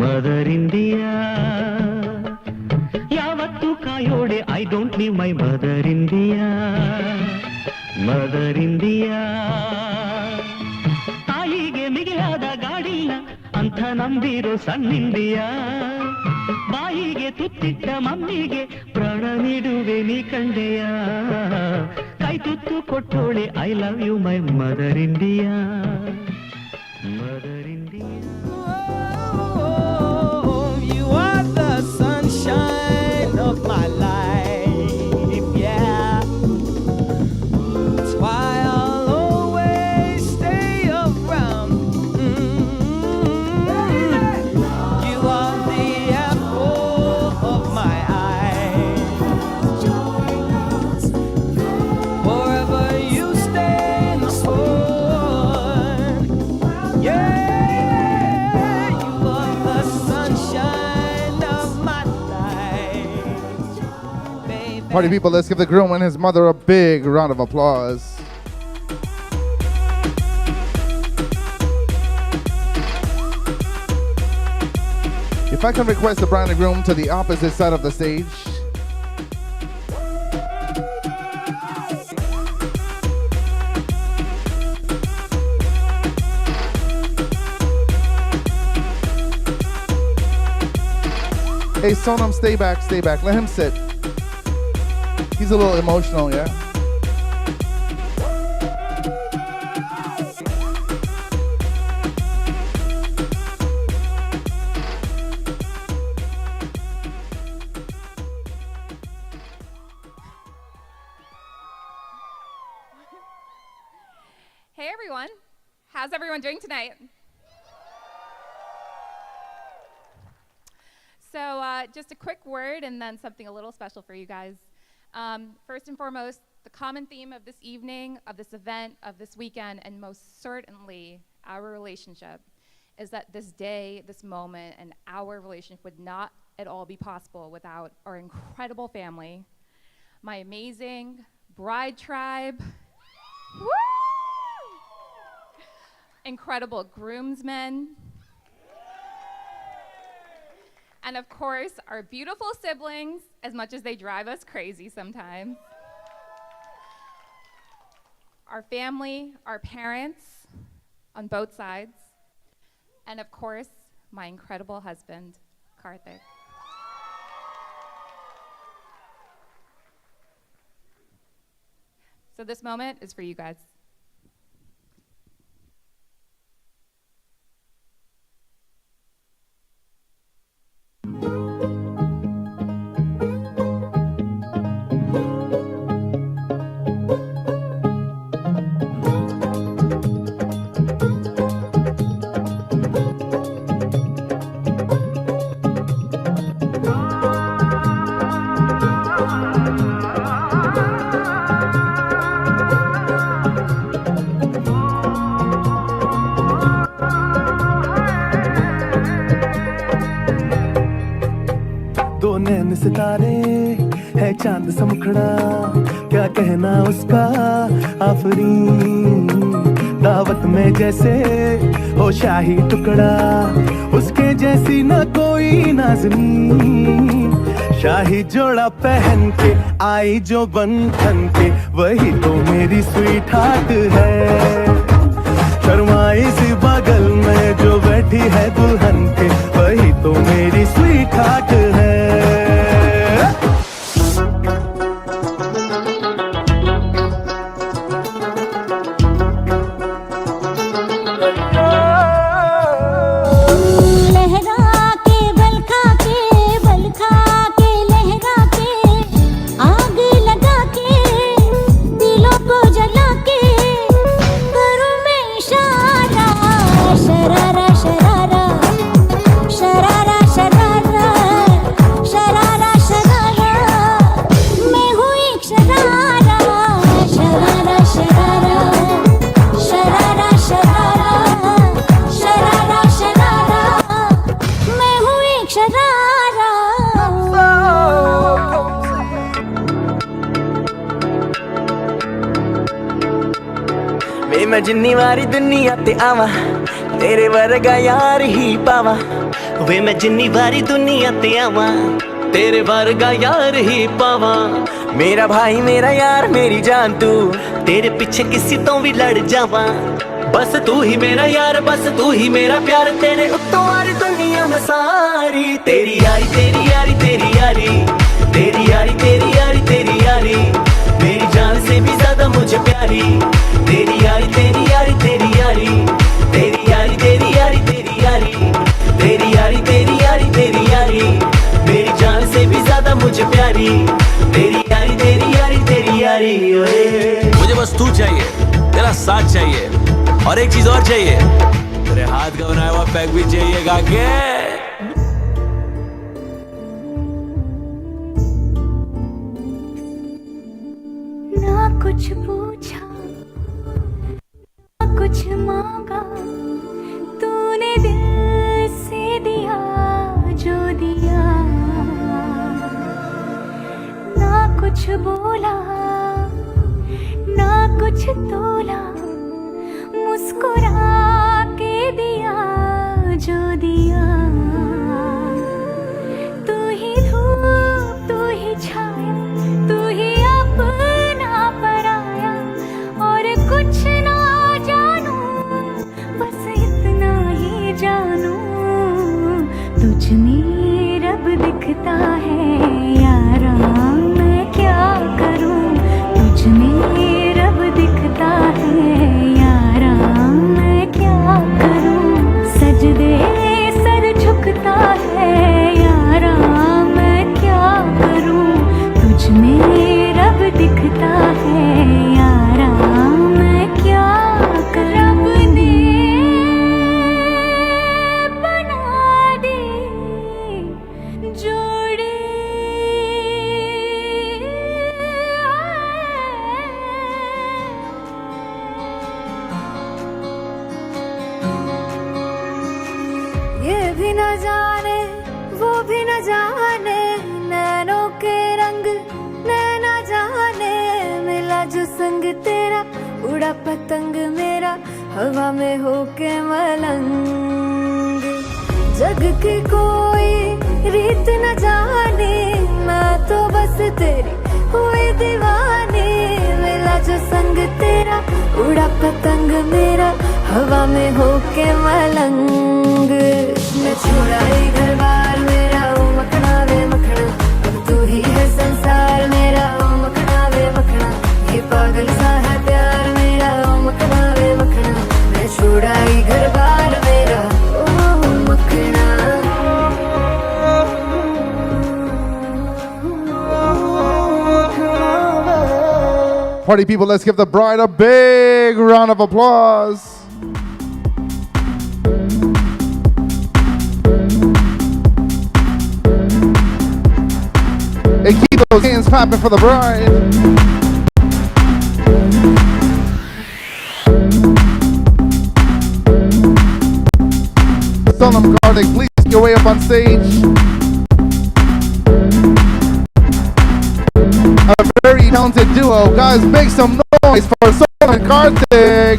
mother India ಯಾವತ್ತು ಕಾಯೋಡೆ I don't leave my mother India mother India ತಾಯಿಗೆ ಮಿಗಿಲಾದ ಗಾಡಿಲ್ಲ ಅಂತ ನಂಬಿರೋ ಸಣ್ಣಿಂಡಿಯಾ ಬಾಯಿಗೆ ತುತ್ತಿಟ್ಟ ಮಮ್ಮಿಗೆ ಪ್ರಾಣ ನೀಡುವೆ ನೀ ಕಂಡೆಯ ಕೈ ತುತ್ತು ಕೊಟ್ಟೋಳೆ I love you my mother India mother India You are the sunshine of my life, yeah. That's why I'll always Party people, let's give the groom and his mother a big round of applause. If I can request the bride and groom to the opposite side of the stage. Hey, Sonum, stay back, stay back. Let him sit. He's a little emotional, yeah? Hey everyone, how's everyone doing tonight? So just a quick word and then something a little special for you guys. First and foremost, the common theme of this evening, of this event, of this weekend, and most certainly our relationship is that this day, this moment, and our relationship would not at all be possible without our incredible family, my amazing bride tribe, woo! Incredible groomsmen, and of course, our beautiful siblings, as much as they drive us crazy sometimes. Our family, our parents on both sides, and of course, my incredible husband, Karthik. So this moment is for you guys. सितारे है चांद सा मुखड़ा क्या कहना उसका आफरी दावत में जैसे हो शाही टुकड़ा उसके जैसी न कोई नाज़नीं शाही जोड़ा पहन के आई जो बंधन के वही तो मेरी स्वीट हार्ट है शर्माई सी बगल में जो बैठी है दुल्हन के वही तो मेरी स्वीट हार्ट है मैं जिन्नी वारी दुनिया ते आवा तेरे वर्गा यार ही पावा वे मैं जिन्नी वारी दुनिया ते आवा तेरे वर्गा यार ही पावा मेरा भाई मेरा यार मेरी जान तू तेरे पीछे किसी तो भी लड़ जावा बस तू ही मेरा यार बस तू ही मेरा प्यार तेरे उत्तों वारी दुनिया में सारी तेरी यारी तेरी यारी तेरी यारी तेरी यारी तेरी यारी तेरी यारी मेरी जान से भी ज्यादा मुझे प्यारी तेरी यारी तेरी यारी तेरी यारी तेरी यारी तेरी यारी तेरी यारी तेरी यारी तेरी यारी तेरी यारी मेरी जान से भी ज्यादा मुझे प्यारी तेरी यारी तेरी यारी तेरी यारी ओए मुझे बस तू चाहिए तेरा साथ चाहिए और एक चीज और चाहिए तेरे हाथ का बनाया हुआ पैक भी चाहिए काके ना कुछ पूछा ना कुछ मांगा तूने दिल से दिया जो दिया ना कुछ कुछ बोला ना कुछ तोला मुस्कुरा के दिया जो दिया तू ही धूप तू ही छाया तू ही अपना पराया और कुछ ना जानू बस इतना ही जानू तुझ में रब दिखता है यारा मैं क्या करूं तुझ में रब दिखता है यारा मैं क्या करूं सजदे सर झुकता है यारा मैं क्या करूं तुझ में रब दिखता है यारा मैं क्या करूं रब ने बना दी जोड़ी ये भी न जाने वो भी न जाने नैनों के रंग नैना जाने मिला जो संग तेरा उड़ा पतंग मेरा हवा में होके मलंग जग की कोई रीत न जाने मैं तो बस तेरी हुई दीवानी मिला जो संग तेरा उड़ा पतंग मेरा हवा में होके मलंग मैं छुड़ाई घर बार मेरा ओ मखना वे मखना अब तू ही है संसार मेरा ओ मखना वे मखना ये पागल सा है प्यार मेरा ओ मखना वे मखना मैं छुड़ाई घर बार मेरा ओ मखना Party people, let's give the bride a big round of applause. And keep those hands clapping for the bride. Sonum, Karthik, please make your way up on stage. A very talented duo. Guys, make some noise for Sonum and Karthik.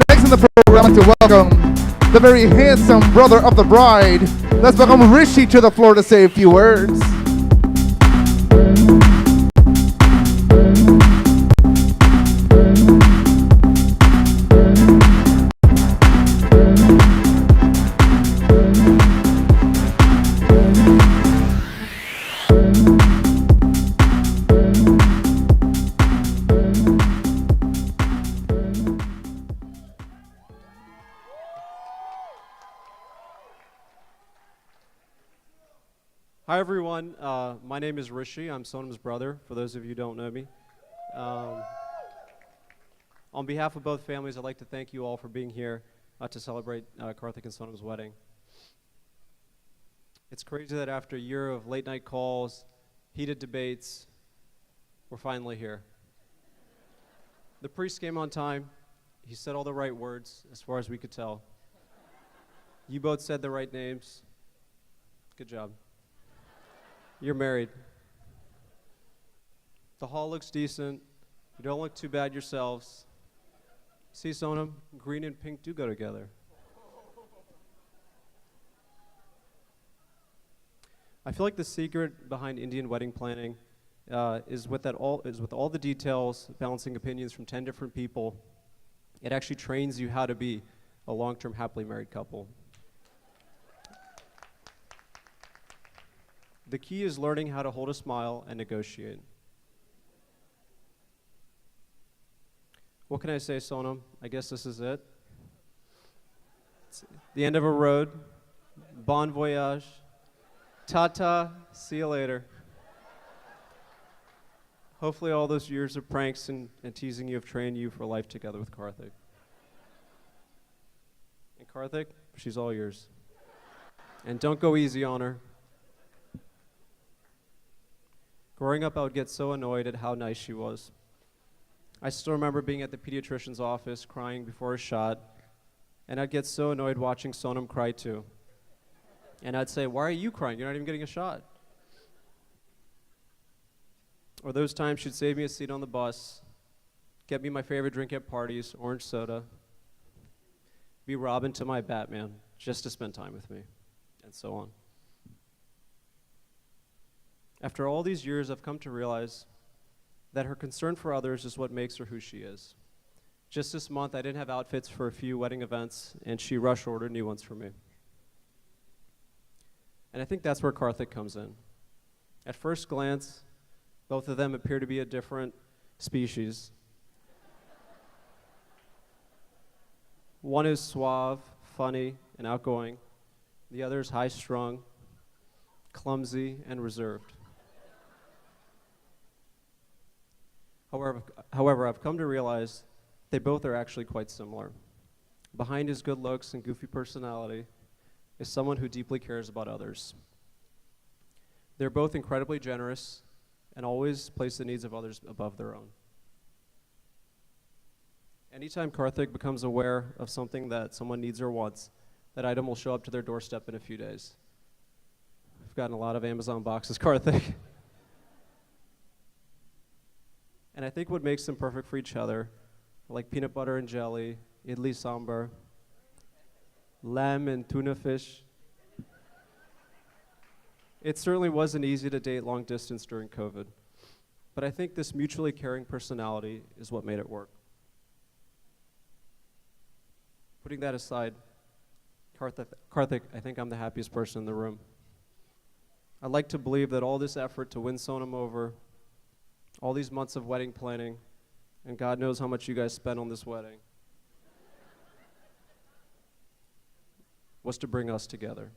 Next in the program, I'd like to welcome the very handsome brother of the bride. Let's welcome Rishi to the floor to say a few words. Hi everyone, my name is Rishi. I'm Sonum's brother, for those of you who don't know me. On behalf of both families, I'd like to thank you all for being here to celebrate Karthik and Sonum's wedding. It's crazy that after a year of late night calls, heated debates, we're finally here. The priest came on time. He said all the right words, as far as we could tell. You both said the right names. Good job. You're married. The hall looks decent. You don't look too bad yourselves. See, Sonum, green and pink do go together. I feel like the secret behind Indian wedding planning is with all the details, balancing opinions from 10 different people. It actually trains you how to be a long-term happily married couple. The key is learning how to hold a smile and negotiate. What can I say, Sonum? I guess this is it. It's the end of a road. Bon voyage. Ta-ta. See you later. Hopefully all those years of pranks and teasing you have trained you for life together with Karthik. And Karthik, she's all yours. And don't go easy on her. Growing up, I would get so annoyed at how nice she was. I still remember being at the pediatrician's office crying before a shot, and I'd get so annoyed watching Sonum cry too. And I'd say, why are you crying? You're not even getting a shot. Or those times she'd save me a seat on the bus, get me my favorite drink at parties, orange soda, be Robin to my Batman, just to spend time with me, and so on. After all these years, I've come to realize that her concern for others is what makes her who she is. Just this month, I didn't have outfits for a few wedding events, and she rush ordered new ones for me. And I think that's where Karthik comes in. At first glance, both of them appear to be a different species. One is suave, funny, and outgoing. The other is high-strung, clumsy, and reserved. However, I've come to realize they both are actually quite similar. Behind his good looks and goofy personality is someone who deeply cares about others. They're both incredibly generous and always place the needs of others above their own. Anytime Karthik becomes aware of something that someone needs or wants, that item will show up to their doorstep in a few days. I've gotten a lot of Amazon boxes, Karthik. And I think what makes them perfect for each other, like peanut butter and jelly, idli sambar, lamb and tuna fish. It certainly wasn't easy to date long distance during COVID, but I think this mutually caring personality is what made it work. Putting that aside, Karthik, I think I'm the happiest person in the room. I'd like to believe that all this effort to win Sonum over, all these months of wedding planning, and God knows how much you guys spent on this wedding, was to bring us together.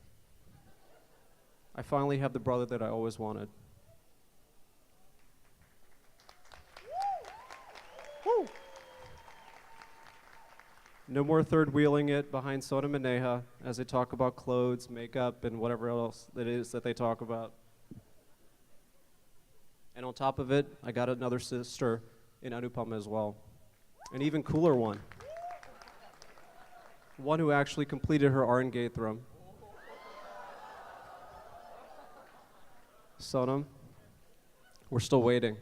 I finally have the brother that I always wanted. No more third wheeling it behind Sonum and Neha as they talk about clothes, makeup, and whatever else it is that they talk about. And on top of it, I got another sister in Anupama as well. An even cooler one. One who actually completed her RN Gathram. Sonum, we're still waiting.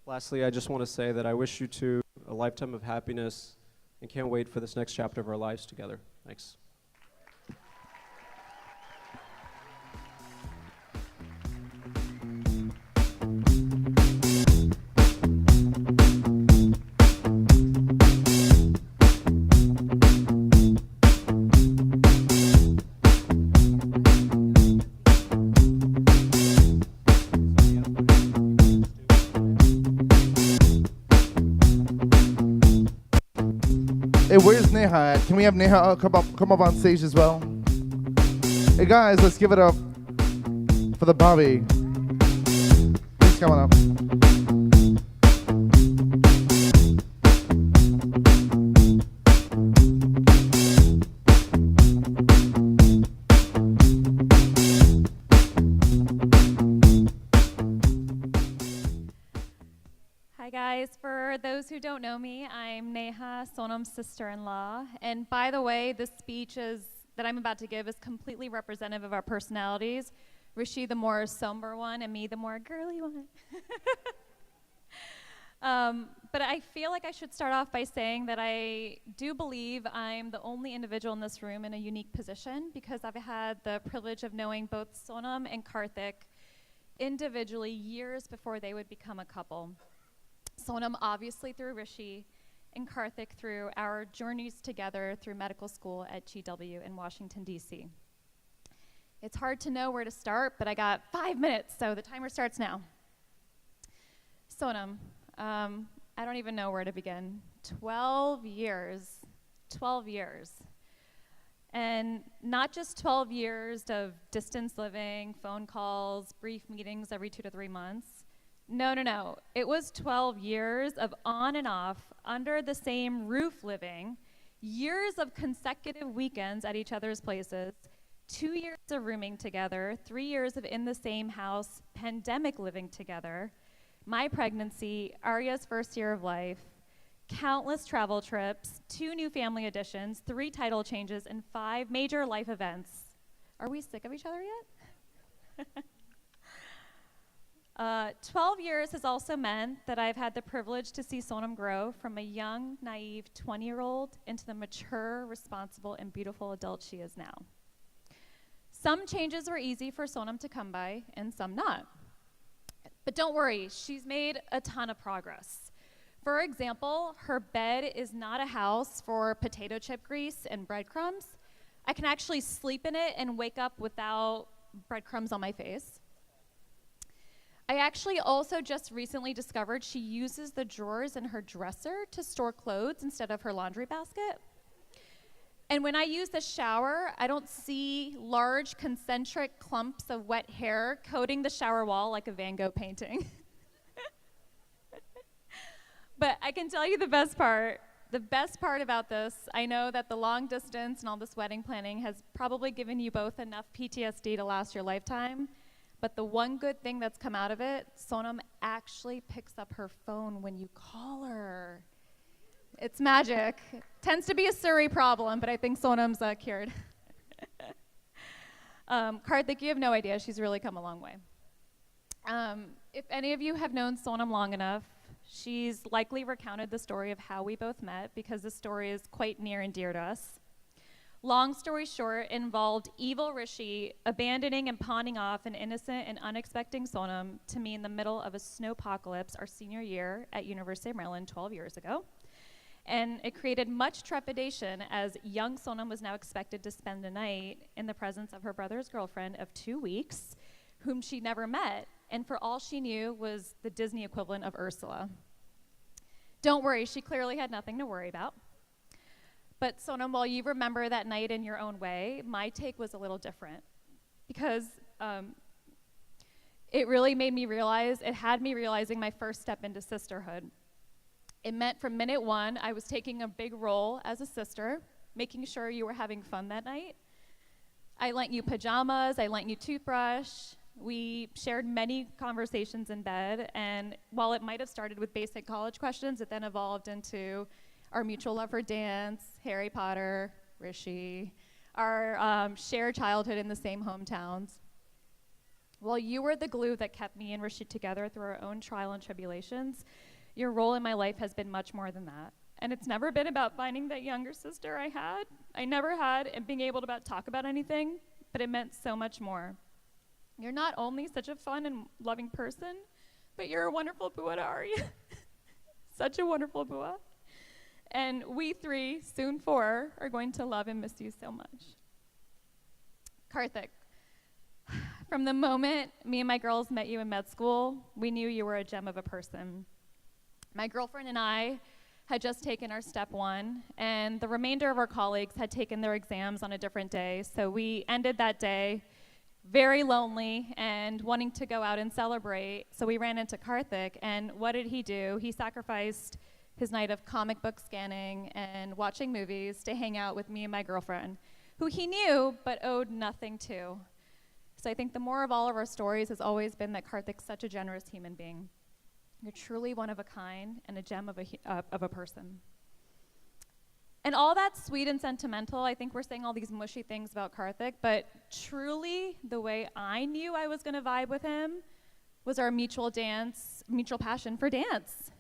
Lastly, I just want to say that I wish you two a lifetime of happiness and can't wait for this next chapter of our lives together. Thanks. Hey, where's Neha at? Can we have Neha come up on stage as well? Hey guys, let's give it up for the Bobby. Please come on up. Hi guys, for those who don't know me, I'm Neha, Sonum's sister-in-law. And by the way, this speech that I'm about to give is completely representative of our personalities. Rishi, the more somber one, and me, the more girly one. But I feel like I should start off by saying that I do believe I'm the only individual in this room in a unique position because I've had the privilege of knowing both Sonum and Karthik individually years before they would become a couple. Sonum obviously through Rishi, and Karthik through our journeys together through medical school at GW in Washington, D.C. It's hard to know where to start, but I got 5 minutes, so the timer starts now. Sonum, I don't even know where to begin. 12 years. And not just 12 years of distance living, phone calls, brief meetings every 2 to 3 months. No. It was 12 years of on and off, under the same roof living, years of consecutive weekends at each other's places, 2 years of rooming together, 3 years of in the same house, pandemic living together, my pregnancy, Arya's first year of life, countless travel trips, 2 new family additions, 3 title changes, and 5 major life events. Are we sick of each other yet? 12 years has also meant that I've had the privilege to see Sonum grow from a young, naive 20-year-old into the mature, responsible, and beautiful adult she is now. Some changes were easy for Sonum to come by, and some not. But don't worry, she's made a ton of progress. For example, her bed is not a house for potato chip grease and breadcrumbs. I can actually sleep in it and wake up without breadcrumbs on my face. I actually also just recently discovered she uses the drawers in her dresser to store clothes instead of her laundry basket. And when I use the shower, I don't see large concentric clumps of wet hair coating the shower wall like a Van Gogh painting. But I can tell you the best part. The best part about this, I know that the long distance and all this wedding planning has probably given you both enough PTSD to last your lifetime. But the one good thing that's come out of it, Sonum actually picks up her phone when you call her. It's magic. Tends to be a Surrey problem, but I think Sonum's cured. Karthik, you have no idea. She's really come a long way. If any of you have known Sonum long enough, she's likely recounted the story of how we both met, because this story is quite near and dear to us. Long story short, involved evil Rishi abandoning and pawning off an innocent and unexpected Sonum to me in the middle of a snowpocalypse our senior year at University of Maryland 12 years ago. And it created much trepidation as young Sonum was now expected to spend the night in the presence of her brother's girlfriend of 2 weeks, whom she never met, and for all she knew was the Disney equivalent of Ursula. Don't worry, she clearly had nothing to worry about. But Sonum, while you remember that night in your own way, my take was a little different, because it really made me realize, it had me realizing my first step into sisterhood. It meant from minute one, I was taking a big role as a sister, making sure you were having fun that night. I lent you pajamas, I lent you toothbrush. We shared many conversations in bed, and while it might have started with basic college questions, it then evolved into our mutual love for dance, Harry Potter, Rishi, our shared childhood in the same hometowns. While you were the glue that kept me and Rishi together through our own trial and tribulations, your role in my life has been much more than that. And it's never been about finding that younger sister I never had, and being able to talk about anything, but it meant so much more. You're not only such a fun and loving person, but you're a wonderful bua to Arya. Such a wonderful bua. And we 3, soon 4, are going to love and miss you so much. Karthik, from the moment me and my girls met you in med school, we knew you were a gem of a person. My girlfriend and I had just taken our step 1, and the remainder of our colleagues had taken their exams on a different day, so we ended that day very lonely and wanting to go out and celebrate. So we ran into Karthik, and what did he do? He sacrificed his night of comic book scanning and watching movies to hang out with me and my girlfriend, who he knew but owed nothing to. So I think the more of all of our stories has always been that Karthik's such a generous human being. You're truly one of a kind and a gem of a person. And all that's sweet and sentimental. I think we're saying all these mushy things about Karthik, but truly the way I knew I was going to vibe with him was our mutual passion for dance.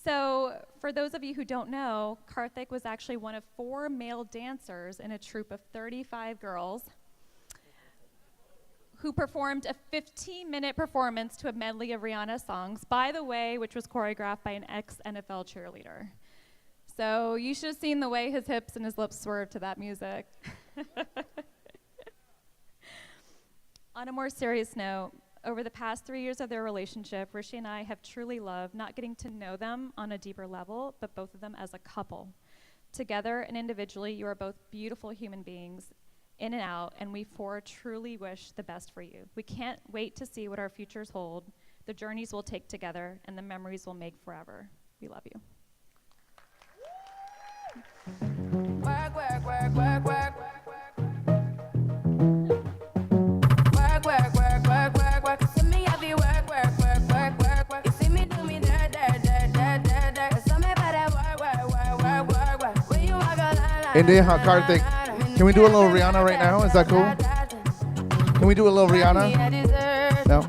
So for those of you who don't know, Karthik was actually one of 4 male dancers in a troupe of 35 girls who performed a 15-minute performance to a medley of Rihanna songs, by the way, which was choreographed by an ex-NFL cheerleader. So you should have seen the way his hips and his lips swerved to that music. On a more serious note, over the past 3 years of their relationship, Rishi and I have truly loved not getting to know them on a deeper level, but both of them as a couple. Together and individually, you are both beautiful human beings, in and out, and we 4 truly wish the best for you. We can't wait to see what our futures hold, the journeys we'll take together, and the memories we'll make forever. We love you. Work, work, work, work, work, work, work. Hey, Neha, Karthik, can we do a little Rihanna right now? Is that cool? Can we do a little Rihanna? No?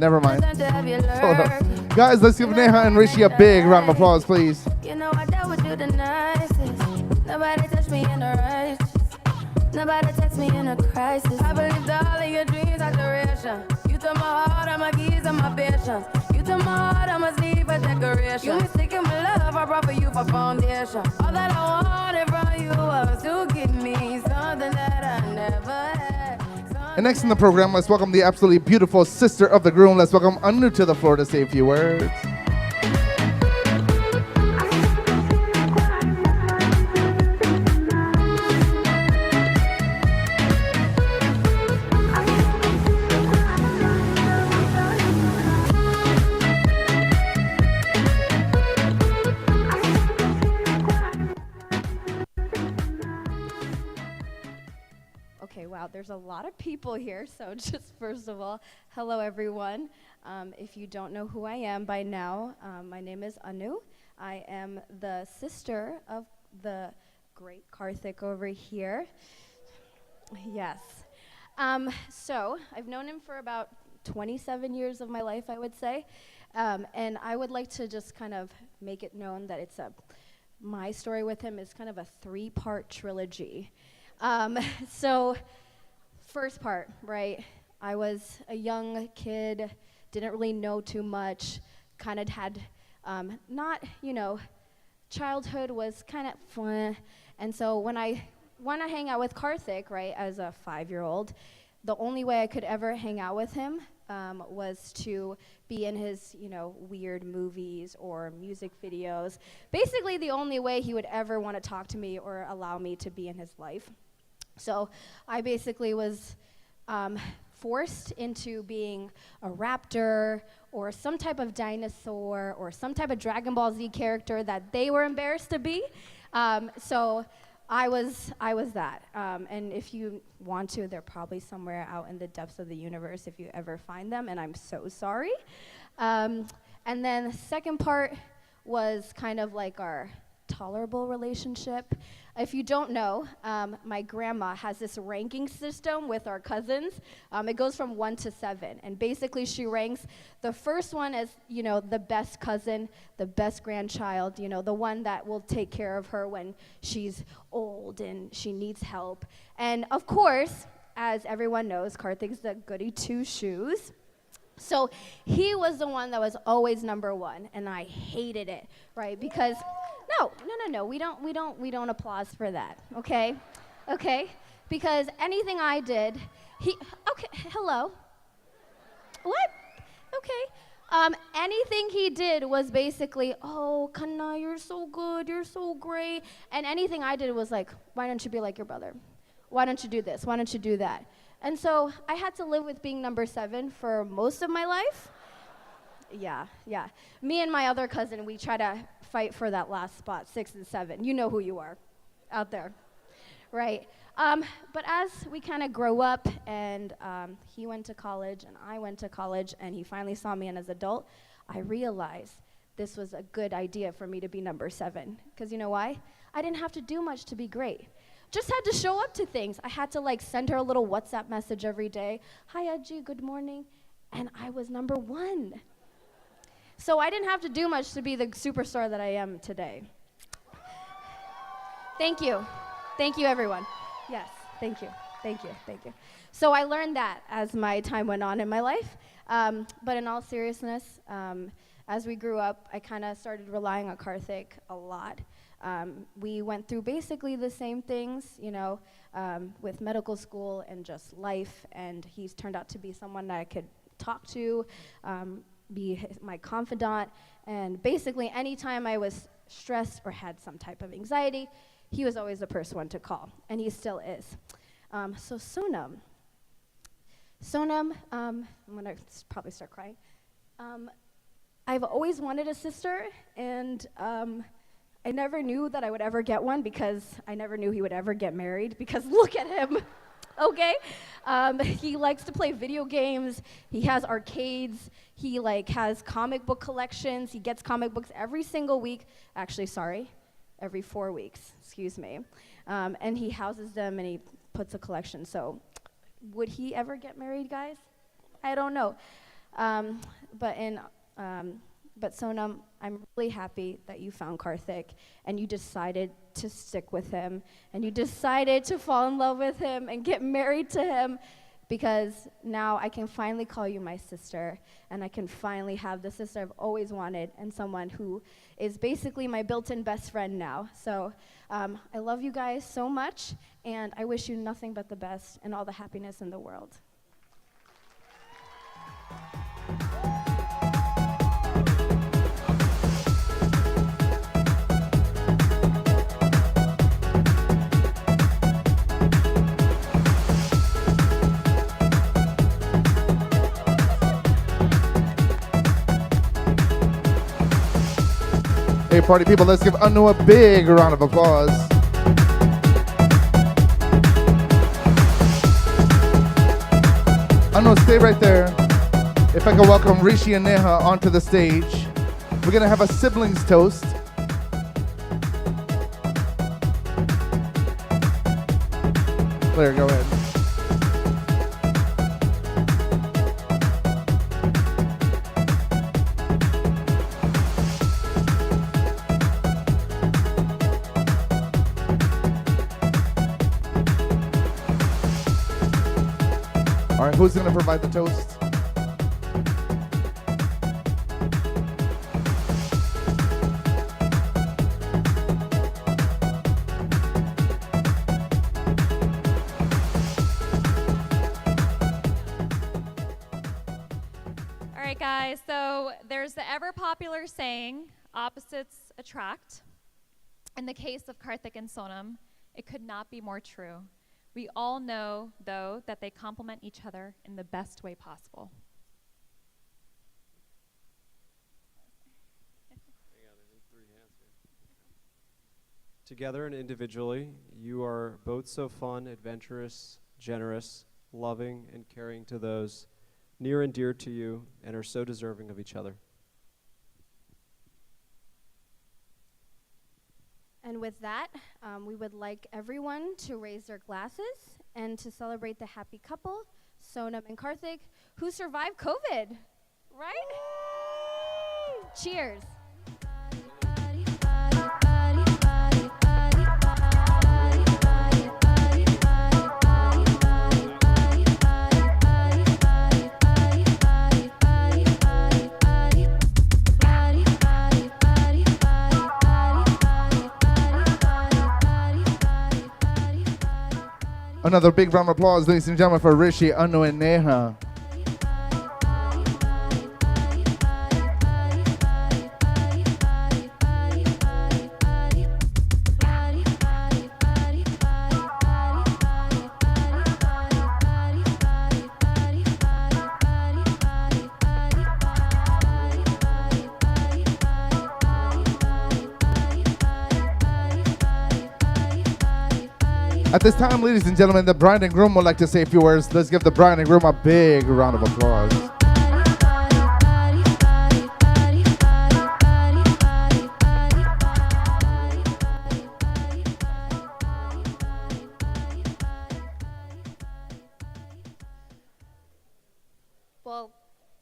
Never mind. Hold on. Guys, let's give Neha and Rishi a big round of applause, please. You know I dealt with you the nicest. Nobody touched me in the righteous. Nobody text me in a crisis. I believed all of your dreams are duration. You took my heart, all my keys, and my patience. You took my heart, I must leave for decoration. You mistaken my love, I brought for you for foundation. All that I wanted from you was to give me something that I never had. And next in the program, let's welcome the absolutely beautiful sister of the groom. Let's welcome Anu to the floor to say a few words. Okay, wow, there's a lot of people here, so just first of all, hello everyone. If you don't know who I am by now, my name is Anu. I am the sister of the great Karthik over here. Yes. So I've known him for about 27 years of my life, I would say. And I would like to just kind of make it known that my story with him is kind of a 3-part trilogy. So first part, right? I was a young kid, didn't really know too much, kind of had childhood was kind of fun. And so when I want to hang out with Karthik, right, as a 5-year-old, the only way I could ever hang out with him was to be in his, weird movies or music videos. Basically, the only way he would ever want to talk to me or allow me to be in his life. So I basically was forced into being a raptor or some type of dinosaur or some type of Dragon Ball Z character that they were embarrassed to be. So I was that. And if you want to, they're probably somewhere out in the depths of the universe if you ever find them, and I'm so sorry. And then the second part was kind of like our tolerable relationship. If you don't know, my grandma has this ranking system with our cousins. It goes from 1 to 7, and basically she ranks the first one as, the best cousin, the best grandchild, the one that will take care of her when she's old and she needs help. And of course, as everyone knows, Karthik's the goody 2-shoes. So he was the one that was always number 1, and I hated it, right? Because no, we don't applause for that, okay? Okay? Because anything I did, hello? What? Okay. Anything he did was basically, oh, Kanna, you're so good, you're so great. And anything I did was like, why don't you be like your brother? Why don't you do this? Why don't you do that? And so I had to live with being number 7 for most of my life. Yeah. Me and my other cousin, we try to fight for that last spot, 6 and 7. You know who you are out there, right? But as we kind of grow up and he went to college and I went to college and he finally saw me as an adult, I realized this was a good idea for me to be number 7. Because you know why? I didn't have to do much to be great. Just had to show up to things. I had to send her a little WhatsApp message every day. Hi, Ajji, good morning. And I was number 1. So I didn't have to do much to be the superstar that I am today. Thank you. Thank you, everyone. Yes, thank you. So I learned that as my time went on in my life. But in all seriousness, as we grew up, I kind of started relying on Karthik a lot. We went through basically the same things, with medical school and just life. And he's turned out to be someone that I could talk to, be my confidant, and basically anytime I was stressed or had some type of anxiety, he was always the first one to call, and he still is. So Sonum, I'm gonna probably start crying. I've always wanted a sister, and I never knew that I would ever get one because I never knew he would ever get married because look at him. Okay? He likes to play video games. He has arcades. He has comic book collections. He gets comic books every single week. Actually, sorry. every 4 weeks, excuse me. And he houses them and he puts a collection. So would he ever get married, guys? I don't know. But Sonum, I'm really happy that you found Karthik and you decided to stick with him and you decided to fall in love with him and get married to him, because now I can finally call you my sister and I can finally have the sister I've always wanted and someone who is basically my built-in best friend now. So I love you guys so much and I wish you nothing but the best and all the happiness in the world. Hey, party people, let's give Anu a big round of applause. Anu, stay right there. If I can welcome Rishi and Neha onto the stage. We're going to have a siblings toast. Claire, go ahead. All right, who's going to provide the toast? All right, guys, so there's the ever popular saying, opposites attract. In the case of Karthik and Sonum, it could not be more true. We all know, though, that they complement each other in the best way possible. Together and individually, you are both so fun, adventurous, generous, loving, and caring to those near and dear to you, and are so deserving of each other. And with that, we would like everyone to raise their glasses and to celebrate the happy couple, Sonum and Karthik, who survived COVID, right? Cheers. Another big round of applause, ladies and gentlemen, for Rishi, Anu, and Neha. At this time, ladies and gentlemen, the bride and groom would like to say a few words. Let's give the bride and groom a big round of applause. Well,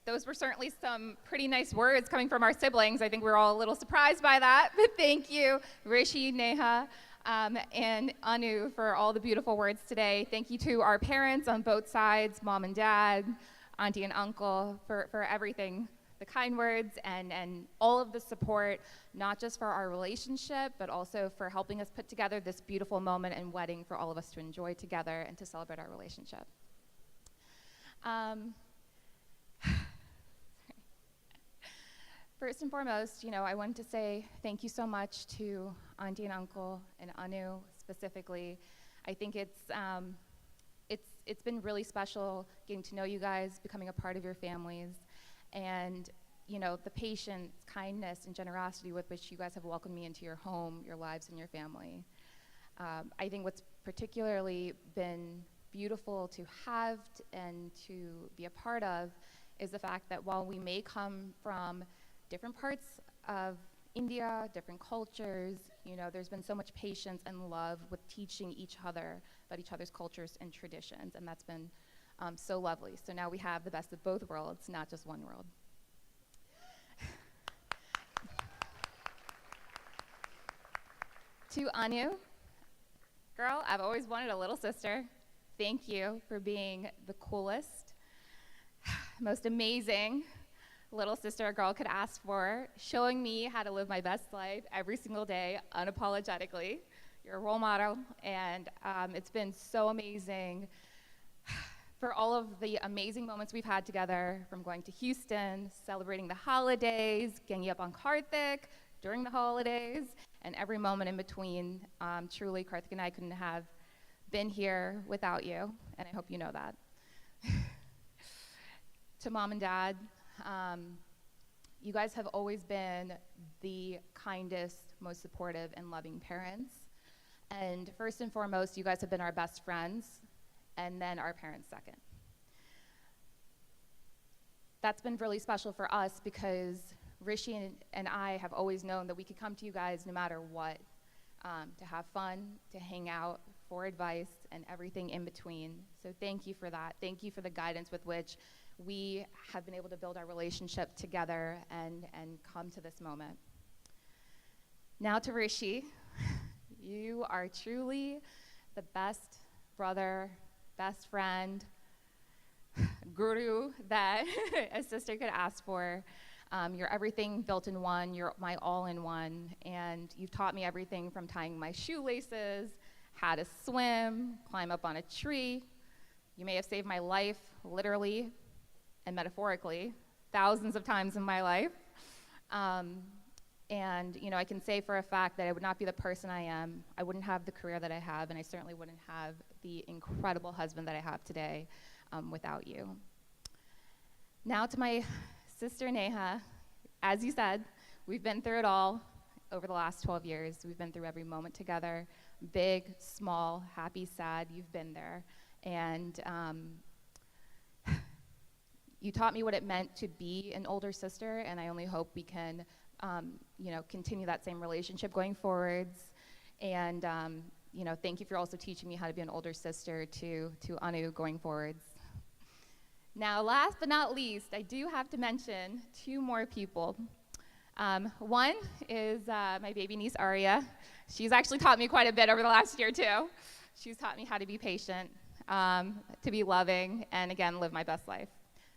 those were certainly some pretty nice words coming from our siblings. I think we're all a little surprised by that, but thank you, Rishi, Neha, and Anu, for all the beautiful words today. Thank you to our parents on both sides, mom and dad, auntie and uncle, for everything, the kind words and all of the support, not just for our relationship, but also for helping us put together this beautiful moment and wedding for all of us to enjoy together and to celebrate our relationship. First and foremost, I wanted to say thank you so much to Auntie and Uncle and Anu specifically. I think it's been really special getting to know you guys, becoming a part of your families, and the patience, kindness, and generosity with which you guys have welcomed me into your home, your lives, and your family. I think what's particularly been beautiful to have and to be a part of is the fact that while we may come from different parts of India, different cultures. You know, there's been so much patience and love with teaching each other about each other's cultures and traditions, and that's been so lovely. So now we have the best of both worlds, not just one world. To Anu, girl, I've always wanted a little sister. Thank you for being the coolest, most amazing little sister a girl could ask for, showing me how to live my best life every single day, unapologetically. You're a role model, and it's been so amazing for all of the amazing moments we've had together, from going to Houston, celebrating the holidays, ganging up on Karthik during the holidays, and every moment in between. Truly, Karthik and I couldn't have been here without you, and I hope you know that. To Mom and Dad, you guys have always been the kindest, most supportive, and loving parents. And first and foremost, you guys have been our best friends, and then our parents second. That's been really special for us because Rishi and I have always known that we could come to you guys no matter what, to have fun, to hang out, for advice, and everything in between. So thank you for that. Thank you for the guidance with which we have been able to build our relationship together and come to this moment. Now to Rishi. You are truly the best brother, best friend, guru that a sister could ask for. You're everything built in one. You're my all-in-one. And you've taught me everything from tying my shoelaces, how to swim, climb up on a tree. You may have saved my life, literally and metaphorically, thousands of times in my life. And you know, I can say for a fact that I would not be the person I am. I wouldn't have the career that I have, and I certainly wouldn't have the incredible husband that I have today without you. Now to my sister Neha. As you said, we've been through it all over the last 12 years. We've been through every moment together, big, small, happy, sad. You've been there. And you taught me what it meant to be an older sister, and I only hope we can you know, continue that same relationship going forwards. And you know, thank you for also teaching me how to be an older sister to Anu going forwards. Now, last but not least, I do have to mention two more people. One is my baby niece, Aria. She's actually taught me quite a bit over the last year, too. She's taught me how to be patient, to be loving, and again, live my best life.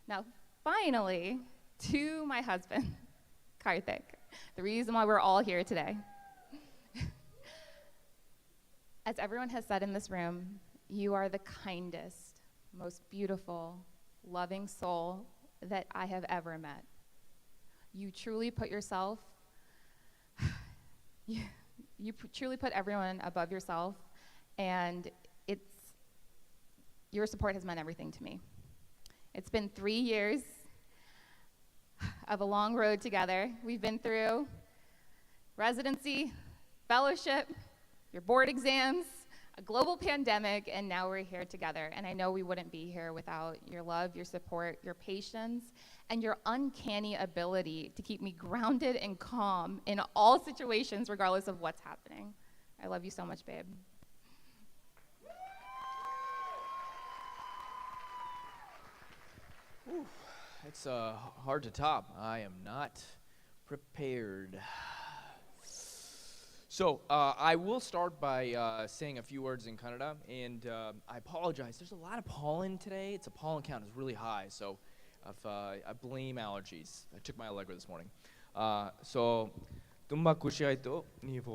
Now, finally, to my husband, Karthik, the reason why we're all here today. As everyone has said in this room, you are the kindest, most beautiful, loving soul that I have ever met. You truly put yourself, you truly put everyone above yourself, and your support has meant everything to me. It's been 3 years of a long road together. We've been through residency, fellowship, your board exams, a global pandemic, and now we're here together. And I know we wouldn't be here without your love, your support, your patience, and your uncanny ability to keep me grounded and calm in all situations, regardless of what's happening. I love you so much, babe. It's hard to top. I am not prepared. So I will start by saying a few words in Kannada, and I apologize. There's a lot of pollen today. It's a pollen count is really high, so I blame allergies. I took my Allegra this morning. So ತುಂಬಾ ಖುಷಿ ಆಯ್ತು ನೀವು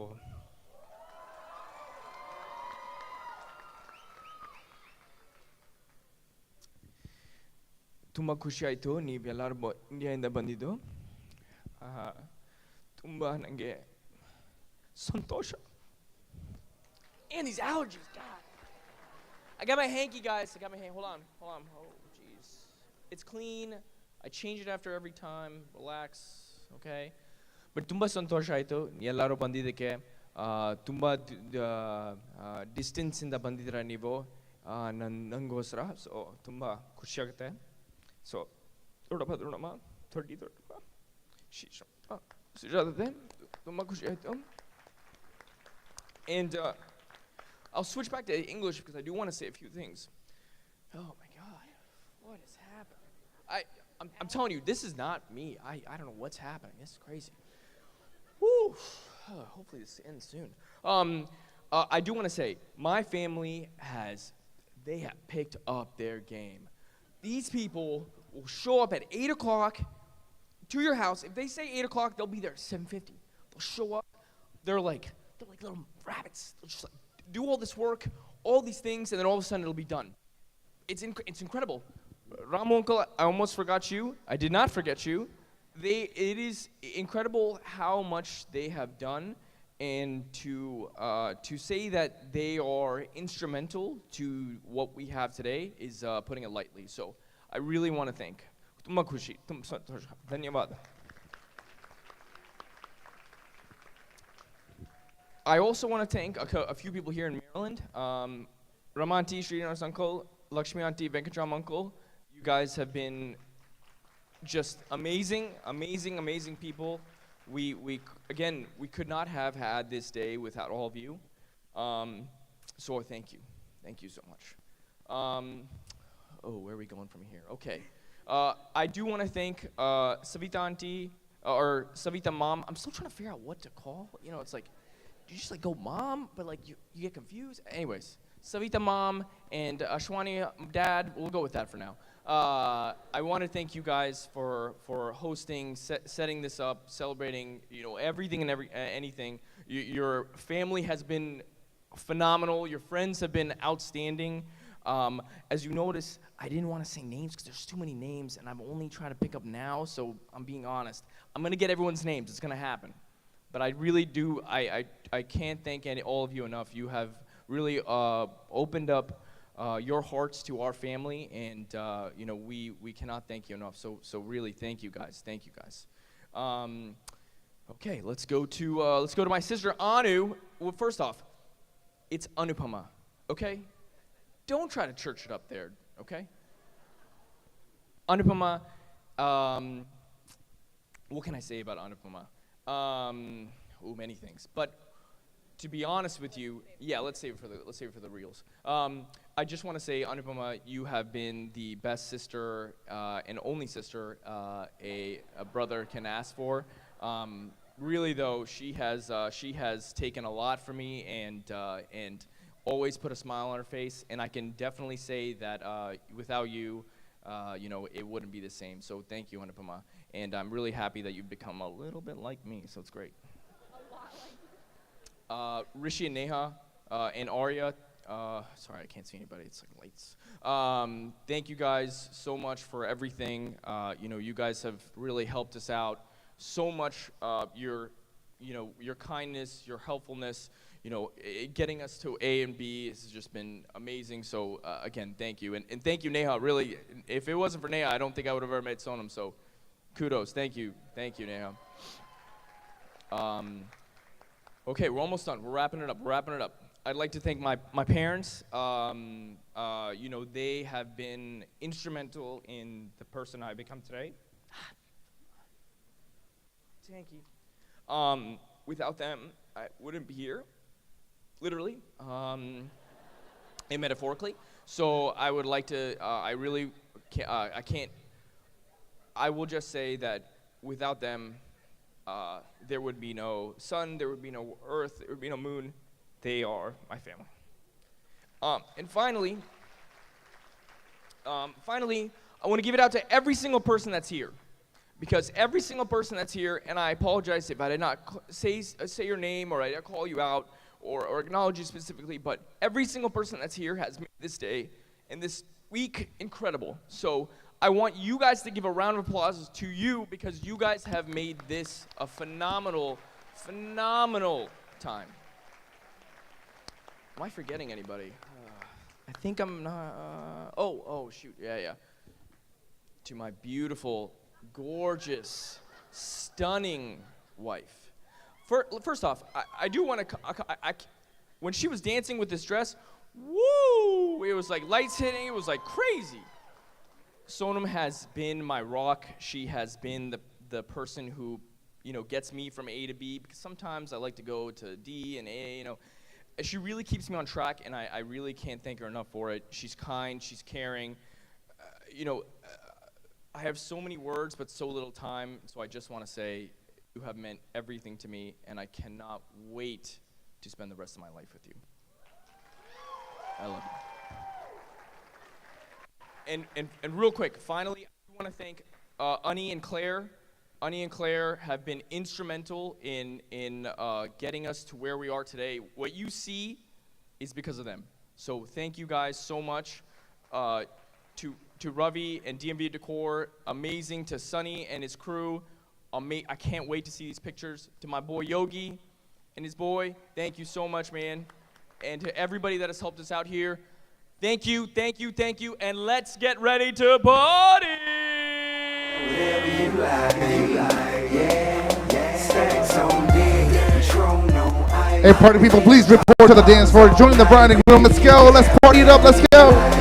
ತುಂಬ ಖುಷಿ ಆಯಿತು ನೀವೆಲ್ಲರೂ ಇಂಡಿಯಾದಿಂದ ಬಂದಿದ್ದು ತುಂಬ ನನಗೆ ಸಂತೋಷ. And these allergies, God. I got my hanky, guys. I got my hand. Hold on. Oh, jeez. It's clean. I change it after every time. Relax, okay? But ತುಂಬ ಸಂತೋಷ ಆಯಿತು ಎಲ್ಲರೂ ಬಂದಿದ್ದಕ್ಕೆ. ತುಂಬ ಡಿಸ್ಟೆನ್ಸಿಂದ ಬಂದಿದ್ದೀರಾ ನೀವು ನನಗೋಸ್ಕರ. ಸೊ ತುಂಬ ಖುಷಿಯಾಗುತ್ತೆ. So, ದೊಡ್ಡಪ್ಪ 30 ದೊಡ್ಡಪ್ಪ ಶ್ರೀಜಾದತೆ And I'll switch back to English because I do want to say a few things. Oh my God, what is happening? I'm telling you, this is not me. I don't know what's happening. This is crazy. Woo. Hopefully this ends soon. I do want to say, my family they have picked up their game. These people will show up at 8 o'clock to your house. If they say 8 o'clock, they'll be there at 7:50. They'll show up. They're like little rabbits. They'll just like do all this work, all these things, and then all of a sudden it'll be done. It's incredible. Ram uncle, I almost forgot you. I did not forget you. It is incredible how much they have done, and to say that they are instrumental to what we have today is putting it lightly. So I really want to thank. ತುಂಬ ಖುಷಿ, ತುಂಬ ಸಂತೋಷ. ಧನ್ಯವಾದ. I also want to thank a few people here in Maryland. Ramanti, Srinath's uncle, Lakshmi auntie, Venkatram uncle. You guys have been just amazing, amazing, amazing people. We could not have had this day without all of you. So thank you. Thank you so much. Where are we going from here? Okay. I do want to thank Savita auntie, or Savita mom. I'm still trying to figure out what to call. You know, it's like, you just like go mom, but like you get confused. Anyways, Savita mom and Ashwani dad, we'll go with that for now. I want to thank you guys for hosting, setting this up, celebrating, everything and anything. Your family has been phenomenal. Your friends have been outstanding. As you notice, I didn't want to say names because there's too many names, and I'm only trying to pick up now, so I'm being honest. I'm going to get everyone's names. It's going to happen. But I really do, I can't thank all of you enough. You have really opened up your hearts to our family, and we cannot thank you enough. So really, thank you guys. Thank you guys. Okay, let's go to my sister Anu. Well, first off, it's Anupama. Okay, don't try to church it up there. Okay, Anupama. What can I say about Anupama? Many things. But to be honest with you, yeah, let's save it for the reels. I just want to say, Anupama, you have been the best sister and only sister a brother can ask for. Really though, she has taken a lot from me and always put a smile on her face. And I can definitely say that without you, it wouldn't be the same. So thank you, Anupama. And I'm really happy that you've become a little bit like me, so it's great. Rishi and Neha and Arya, sorry, I can't see anybody, it's like lights. Thank you guys so much for everything. You guys have really helped us out so much. Your kindness, your helpfulness, getting us to A and B has just been amazing. So again, thank you. And thank you, Neha, really. If it wasn't for Neha, I don't think I would have ever met Sonum, so kudos, thank you, Neha. Okay, we're almost done. We're wrapping it up. I'd like to thank my parents. They have been instrumental in the person I become today. Thank you. Without them, I wouldn't be here, literally, and metaphorically. So I would like to. I really can't. I can't. I will just say that without them, there would be no sun, there would be no earth, there would be no moon. They are my family. And finally, I want to give it out to every single person that's here. Because every single person that's here, and I apologize if I did not say your name or I did not call you out or acknowledge you specifically, but every single person that's here has made this day and this week incredible. So I want you guys to give a round of applause to you because you guys have made this a phenomenal, phenomenal time. Am I forgetting anybody? I think I'm not. Oh, shoot. Yeah. To my beautiful, gorgeous, stunning wife. First off, I do want to. When she was dancing with this dress, woo! It was like lights hitting. It was like crazy. Sonum has been my rock. She has been the person who gets me from A to B, because sometimes I like to go to D and A, And she really keeps me on track, and I really can't thank her enough for it. She's kind, she's caring. I have so many words, but so little time, so I just want to say you have meant everything to me, and I cannot wait to spend the rest of my life with you. I love you. And real quick, finally, I want to thank Ani and Claire. Ani and Claire have been instrumental in getting us to where we are today. What you see is because of them. So thank you guys so much. To Ravi and DMV Decor, amazing. To Sunny and his crew, I can't wait to see these pictures. To my boy Yogi and his boy, thank you so much, man. And to everybody that has helped us out here, thank you, thank you, thank you, and let's get ready to party! Hey, party people, please report to the dance floor. Join the bride and groom. Let's go. Let's party it up. Let's go.